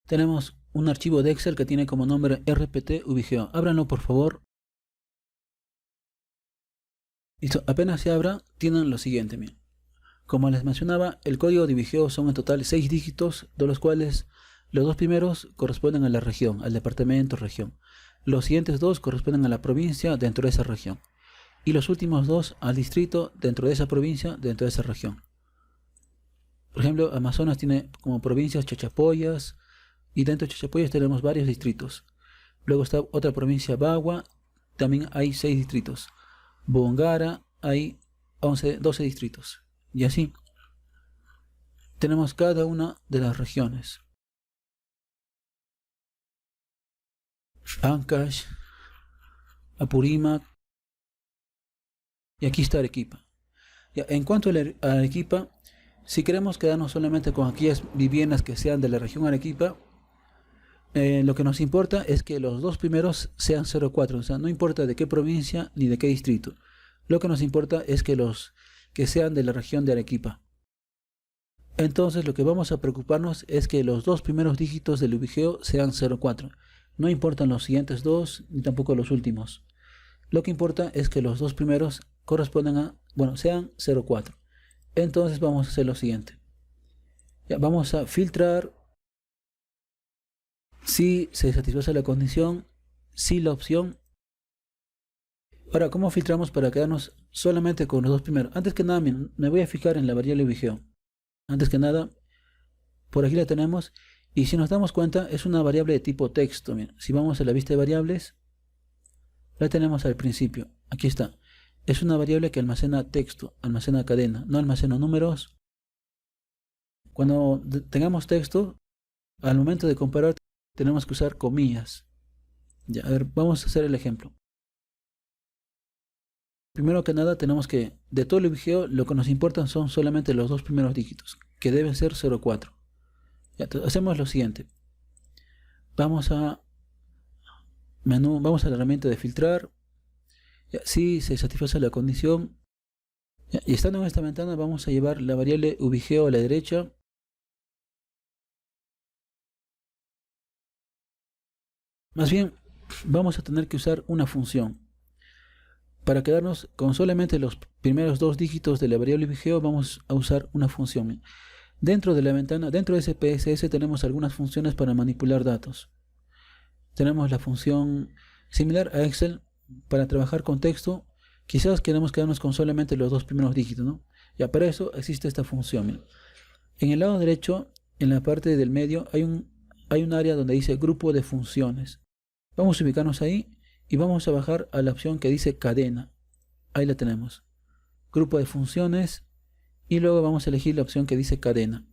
Tenemos un archivo de Excel que tiene como nombre rpt ubigeo. Ábranlo, por favor. Listo, apenas se abra, tienen lo siguiente. Miren. Como les mencionaba, el código de ubigeo son en total 6 dígitos, de los cuales los dos primeros corresponden a la región, al departamento, región. Los siguientes dos corresponden a la provincia dentro de esa región. Y los últimos dos al distrito dentro de esa provincia, dentro de esa región. Por ejemplo, Amazonas tiene como provincias Chachapoyas, y dentro de Chachapoyas tenemos varios distritos. Luego está otra provincia, Bagua, también hay 6 distritos. Bongara hay 12 distritos. Y así tenemos cada una de las regiones. Ancash, Apurímac, y aquí está Arequipa. Ya, en cuanto a Arequipa, si queremos quedarnos solamente con aquellas viviendas que sean de la región Arequipa, lo que nos importa es que los dos primeros sean 04, o sea, no importa de qué provincia ni de qué distrito. Lo que nos importa es que los que sean de la región de Arequipa. Entonces lo que vamos a preocuparnos es que los dos primeros dígitos del ubigeo sean 04. No importan los siguientes dos, ni tampoco los últimos. Lo que importa es que los dos primeros correspondan a, bueno, sean 04. Entonces vamos a hacer lo siguiente. Ya, vamos a filtrar si se satisface la condición, si la opción. Ahora, ¿cómo filtramos para quedarnos solamente con los dos primeros? Antes que nada, me voy a fijar en la variable ubigeo. Antes que nada, por aquí la tenemos. Y si nos damos cuenta, es una variable de tipo texto. Miren, si vamos a la vista de variables, la tenemos al principio. Aquí está. Es una variable que almacena texto, almacena cadena, no almacena números. Cuando tengamos texto, al momento de comparar, tenemos que usar comillas. Ya, a ver, vamos a hacer el ejemplo. Primero que nada, tenemos que, de todo el ubigeo, lo que nos importan son solamente los dos primeros dígitos, que deben ser 04. Ya, entonces, hacemos lo siguiente. Vamos a menú, vamos a la herramienta de filtrar. Ya, si se satisface la condición. Ya, y estando en esta ventana, vamos a llevar la variable ubigeo a la derecha. Más bien, vamos a tener que usar una función. Para quedarnos con solamente los primeros dos dígitos de la variable ubigeo, vamos a usar una función. Dentro de la ventana, dentro de ese PSS, tenemos algunas funciones para manipular datos. Tenemos la función similar a Excel para trabajar con texto. Quizás queremos quedarnos con solamente los dos primeros dígitos, ¿no? Ya, para eso existe esta función. Miren. En el lado derecho, en la parte del medio, hay un área donde dice grupo de funciones. Vamos a ubicarnos ahí y vamos a bajar a la opción que dice cadena. Ahí la tenemos. Grupo de funciones y luego vamos a elegir la opción que dice cadena.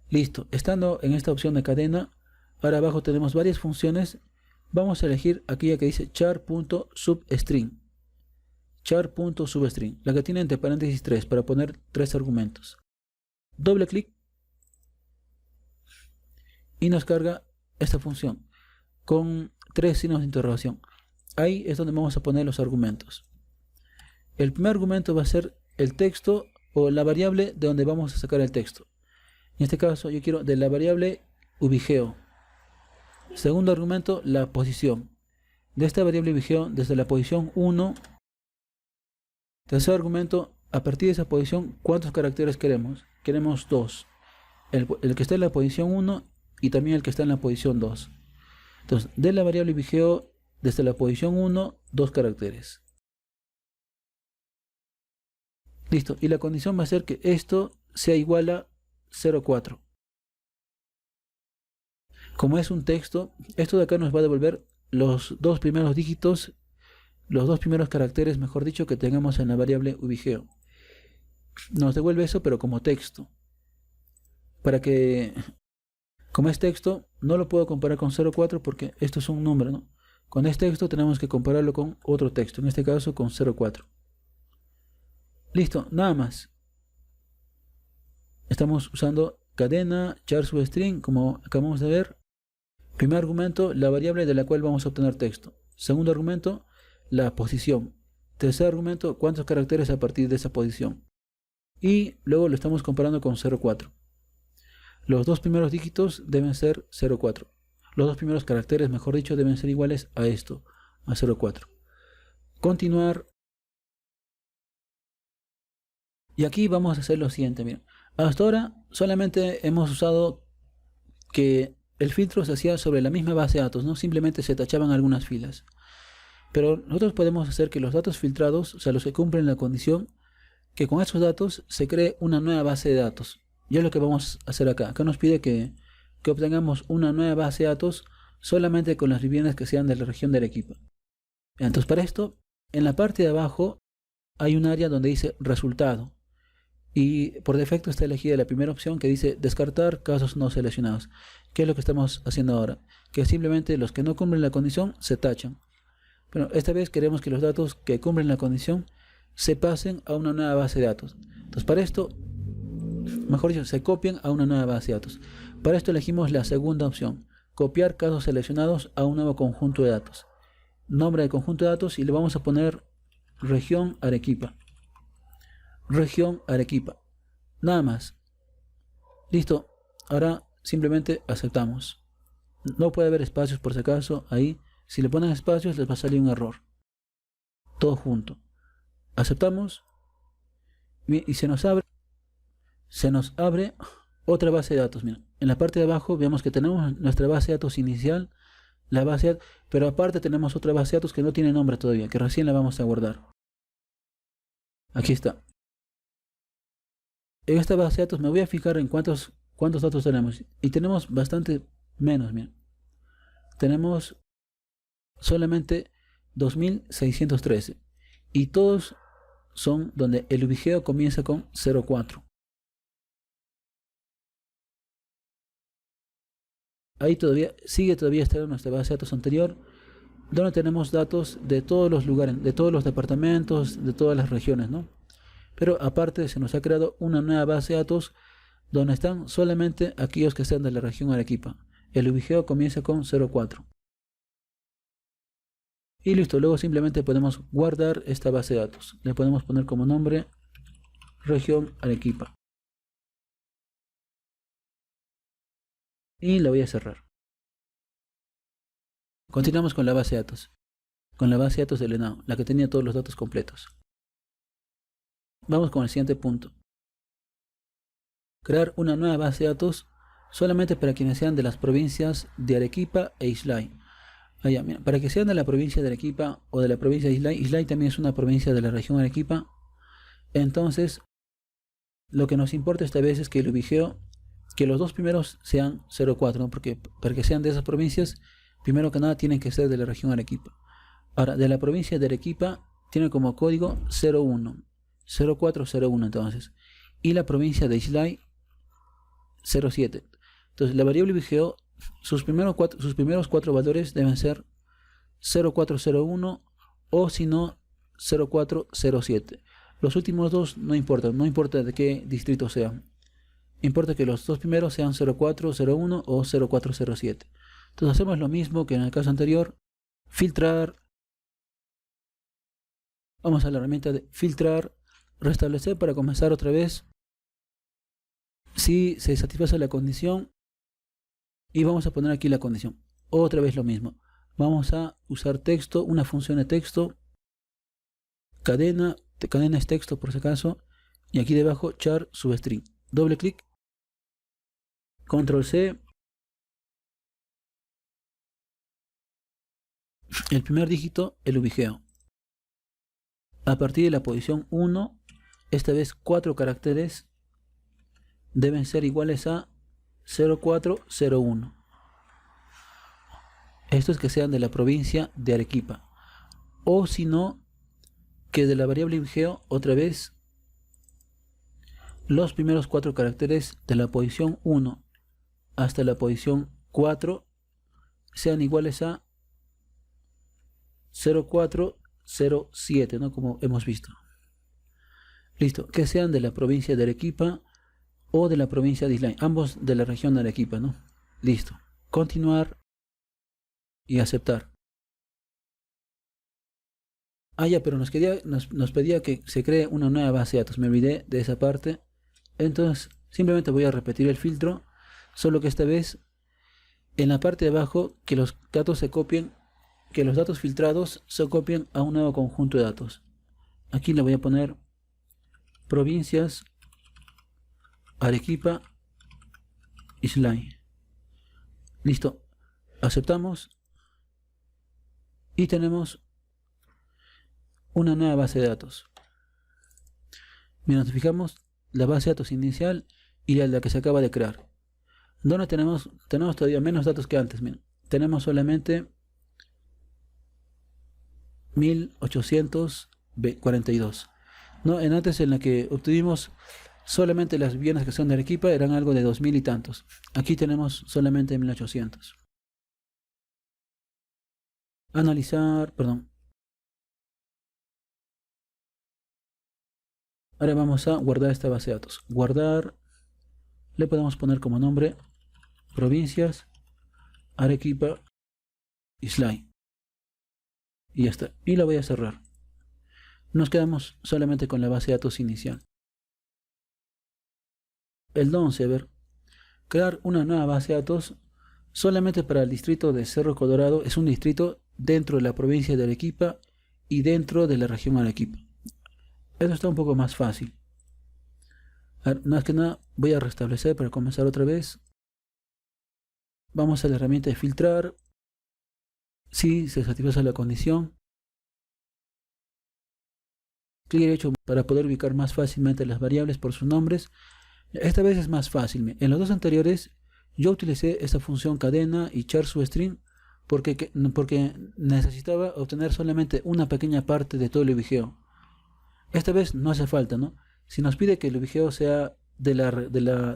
Listo. Estando en esta opción de cadena, ahora abajo tenemos varias funciones. Vamos a elegir aquella que dice char.substring. Char.substring. La que tiene entre paréntesis 3 para poner 3 argumentos. Doble clic y nos carga esta función con 3 signos de interrogación. Ahí es donde vamos a poner los argumentos. El primer argumento va a ser el texto o la variable de donde vamos a sacar el texto. En este caso yo quiero de la variable ubigeo. Segundo argumento, la posición. De esta variable ubigeo desde la posición 1. Tercer argumento, a partir de esa posición, ¿cuántos caracteres queremos? Queremos 2. El que está en la posición 1 y también el que está en la posición 2. Entonces, de la variable ubigeo desde la posición 1, 2 caracteres. Listo. Y la condición va a ser que esto sea igual a 0,4. Como es un texto, esto de acá nos va a devolver los dos primeros dígitos, los dos primeros caracteres, mejor dicho, que tengamos en la variable ubigeo. Nos devuelve eso, pero como texto. Para que, como es texto, no lo puedo comparar con 0,4 porque esto es un número, ¿no? Cuando es texto tenemos que compararlo con otro texto, en este caso con 0,4. Listo, nada más. Estamos usando cadena, char substring, como acabamos de ver. Primer argumento, la variable de la cual vamos a obtener texto. Segundo argumento, la posición. Tercer argumento, cuántos caracteres a partir de esa posición. Y luego lo estamos comparando con 0,4. Los dos primeros dígitos deben ser 0,4. Los dos primeros caracteres, mejor dicho, deben ser iguales a esto, a 0,4. Continuar. Y aquí vamos a hacer lo siguiente, miren. Hasta ahora solamente hemos usado que el filtro se hacía sobre la misma base de datos, ¿no? Simplemente se tachaban algunas filas. Pero nosotros podemos hacer que los datos filtrados, o sea, los que cumplen la condición, que con esos datos se cree una nueva base de datos. Y es lo que vamos a hacer acá. Acá nos pide que obtengamos una nueva base de datos solamente con las viviendas que sean de la región de Arequipa. Entonces, para esto, en la parte de abajo hay un área donde dice resultado. Y por defecto está elegida la primera opción que dice descartar casos no seleccionados. ¿Qué es lo que estamos haciendo ahora? Que simplemente los que no cumplen la condición se tachan. Pero esta vez queremos que los datos que cumplen la condición se pasen a una nueva base de datos. Entonces para esto, mejor dicho, se copian a una nueva base de datos. Para esto elegimos la segunda opción, copiar casos seleccionados a un nuevo conjunto de datos. Nombre del conjunto de datos y le vamos a poner región Arequipa. Región Arequipa. Nada más. Listo. Ahora simplemente aceptamos. No puede haber espacios por si acaso ahí. Si le ponen espacios les va a salir un error. Todo junto. Aceptamos. Y se nos abre otra base de datos. Mira, en la parte de abajo vemos que tenemos nuestra base de datos inicial, pero aparte tenemos otra base de datos que no tiene nombre todavía, que recién la vamos a guardar. Aquí está. En esta base de datos me voy a fijar en cuántos datos tenemos. Y tenemos bastante menos. Miren. Tenemos solamente 2613. Y todos son donde el ubigeo comienza con 0,4. Ahí sigue todavía estando nuestra base de datos anterior, donde tenemos datos de todos los lugares, de todos los departamentos, de todas las regiones, ¿no? Pero aparte se nos ha creado una nueva base de datos donde están solamente aquellos que están de la región Arequipa. El ubigeo comienza con 0,4. Y listo, luego simplemente podemos guardar esta base de datos. Le podemos poner como nombre región Arequipa. Y la voy a cerrar. Continuamos con la base de datos. Con la base de datos del ENAO, la que tenía todos los datos completos. Vamos con el siguiente punto. Crear una nueva base de datos solamente para quienes sean de las provincias de Arequipa e Islay. Allá, mira, para que sean de la provincia de Arequipa o de la provincia de Islay, Islay también es una provincia de la región Arequipa. Entonces, lo que nos importa esta vez es que el ubigeo, que los dos primeros sean 0,4, ¿no? Porque para que sean de esas provincias, primero que nada tienen que ser de la región Arequipa. Ahora, de la provincia de Arequipa tiene como código 01, 0401 entonces. Y la provincia de Islay 07. Entonces la variable ubigeo, sus primeros cuatro valores deben ser 0401 o si no 0407. Los últimos dos no importa de qué distrito sean. Importa que los dos primeros sean 0401 o 0407. Entonces hacemos lo mismo que en el caso anterior. Filtrar. Vamos a la herramienta de filtrar, restablecer para comenzar otra vez. Si se satisface la condición. Y vamos a poner aquí la condición. Otra vez lo mismo. Vamos a usar texto, una función de texto. Cadena es texto por si acaso. Y aquí debajo char substring. Doble clic. Control C. El primer dígito, el ubigeo. A partir de la posición 1, esta vez 4 caracteres deben ser iguales a 0401. Estos que sean de la provincia de Arequipa. O si no, que de la variable vigeo otra vez los primeros 4 caracteres de la posición 1 hasta la posición 4 sean iguales a 0407, ¿no? Como hemos visto. Listo, que sean de la provincia de Arequipa o de la provincia de Islay, ambos de la región de Arequipa, ¿no? Listo, continuar y aceptar. Ya, pero nos pedía que se cree una nueva base de datos, me olvidé de esa parte. Entonces simplemente voy a repetir el filtro, solo que esta vez en la parte de abajo que los datos se copien, que los datos filtrados se copien a un nuevo conjunto de datos. Aquí le voy a poner provincias Arequipa Islay. Listo, aceptamos y tenemos una nueva base de datos. Mira, nos fijamos la base de datos inicial y la que se acaba de crear. ¿Dónde tenemos todavía menos datos que antes? Miren, tenemos solamente 1842. ¿No? En antes, en la que obtuvimos solamente las viviendas que son de Arequipa, eran algo de 2000 y tantos. Aquí tenemos solamente 1800. Analizar, perdón. Ahora vamos a guardar esta base de datos. Guardar, le podemos poner como nombre provincias Arequipa Islay. Y ya está. Y la voy a cerrar. Nos quedamos solamente con la base de datos inicial. El 11, a ver. Crear una nueva base de datos solamente para el distrito de Cerro Colorado. Es un distrito dentro de la provincia de Arequipa y dentro de la región Arequipa. Esto está un poco más fácil. A ver, más que nada voy a restablecer para comenzar otra vez. Vamos a la herramienta de filtrar. Si se satisface la condición. Clic derecho para poder ubicar más fácilmente las variables por sus nombres. Esta vez es más fácil. En los dos anteriores yo utilicé esta función cadena y char substring porque necesitaba obtener solamente una pequeña parte de todo el vigeo. Esta vez no hace falta, ¿no? Si nos pide que el vigeo sea del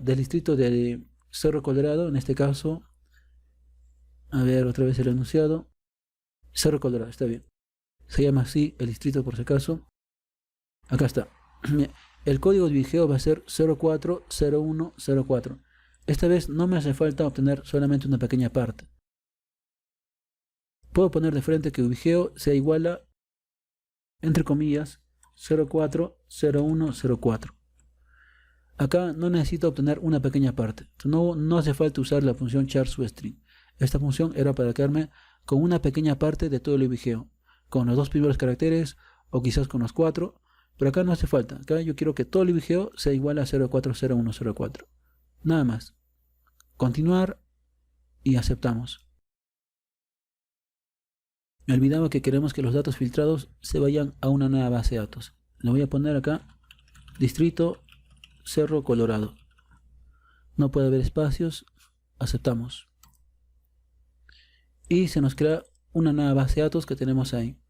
distrito de Cerro Colorado, en este caso, a ver otra vez el enunciado, Cerro Colorado, está bien. Se llama así el distrito por si acaso. Acá está. El código de vigeo va a ser 040104. Esta vez no me hace falta obtener solamente una pequeña parte. Puedo poner de frente que el vigeo sea igual a, entre comillas, 040104. Acá no necesito obtener una pequeña parte. No hace falta usar la función char substring. Esta función era para quedarme con una pequeña parte de todo el vigeo, con los dos primeros caracteres o quizás con los 4. Pero acá no hace falta. Acá yo quiero que todo el vigeo sea igual a 040104. Nada más. Continuar y aceptamos. Me olvidaba que queremos que los datos filtrados se vayan a una nueva base de datos. Le voy a poner acá distrito Cerro Colorado. No puede haber espacios. Aceptamos. Y se nos crea una nueva base de datos que tenemos ahí.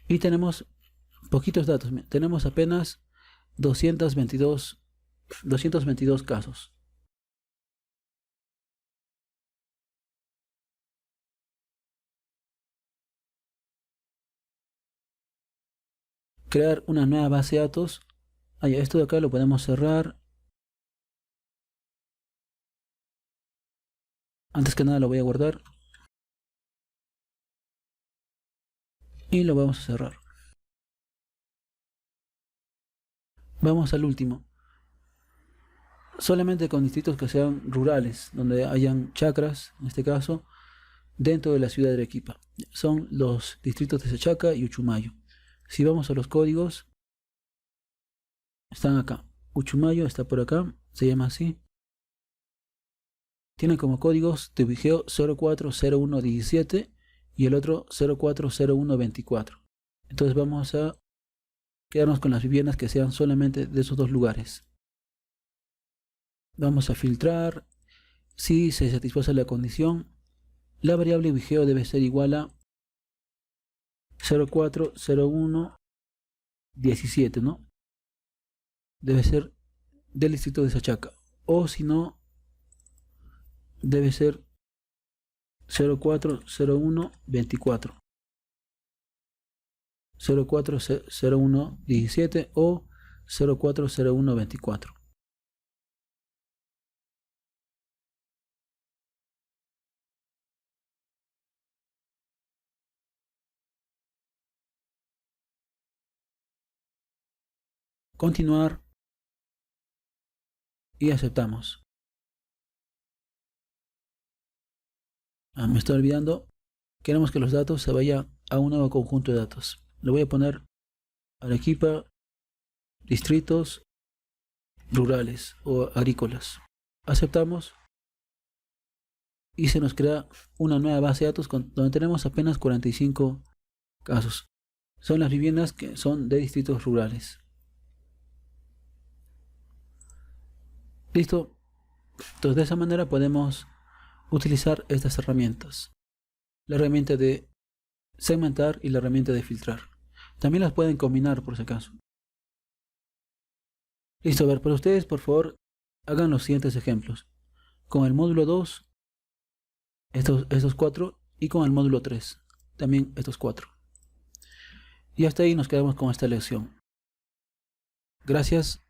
Y tenemos poquitos datos. Tenemos apenas 222 casos. Crear una nueva base de datos. Esto de acá lo podemos cerrar. Antes que nada lo voy a guardar. Y lo vamos a cerrar. Vamos al último. Solamente con distritos que sean rurales, donde hayan chacras, en este caso, dentro de la ciudad de Arequipa. Son los distritos de Sachaca y Uchumayo. Si vamos a los códigos, están acá. Uchumayo está por acá, se llama así. Tiene como códigos de vigeo 040117 y el otro 040124. Entonces vamos a quedarnos con las viviendas que sean solamente de esos dos lugares. Vamos a filtrar. Si se satisface la condición, la variable vigeo debe ser igual a 04, 01, 17, ¿no? Debe ser del distrito de Sachaca, o si no, debe ser 04, 01, 24, 04, 01, 17 o 04, 01, 24. Continuar y aceptamos. Me estoy olvidando. Queremos que los datos se vayan a un nuevo conjunto de datos. Le voy a poner Arequipa, distritos rurales o agrícolas. Aceptamos y se nos crea una nueva base de datos donde tenemos apenas 45 casos. Son las viviendas que son de distritos rurales. Listo. Entonces de esa manera podemos utilizar estas herramientas. La herramienta de segmentar y la herramienta de filtrar. También las pueden combinar por si acaso. Listo, a ver, para ustedes por favor hagan los siguientes ejemplos. Con el módulo 2, estos 4, y con el módulo 3, también estos 4. Y hasta ahí nos quedamos con esta lección. Gracias.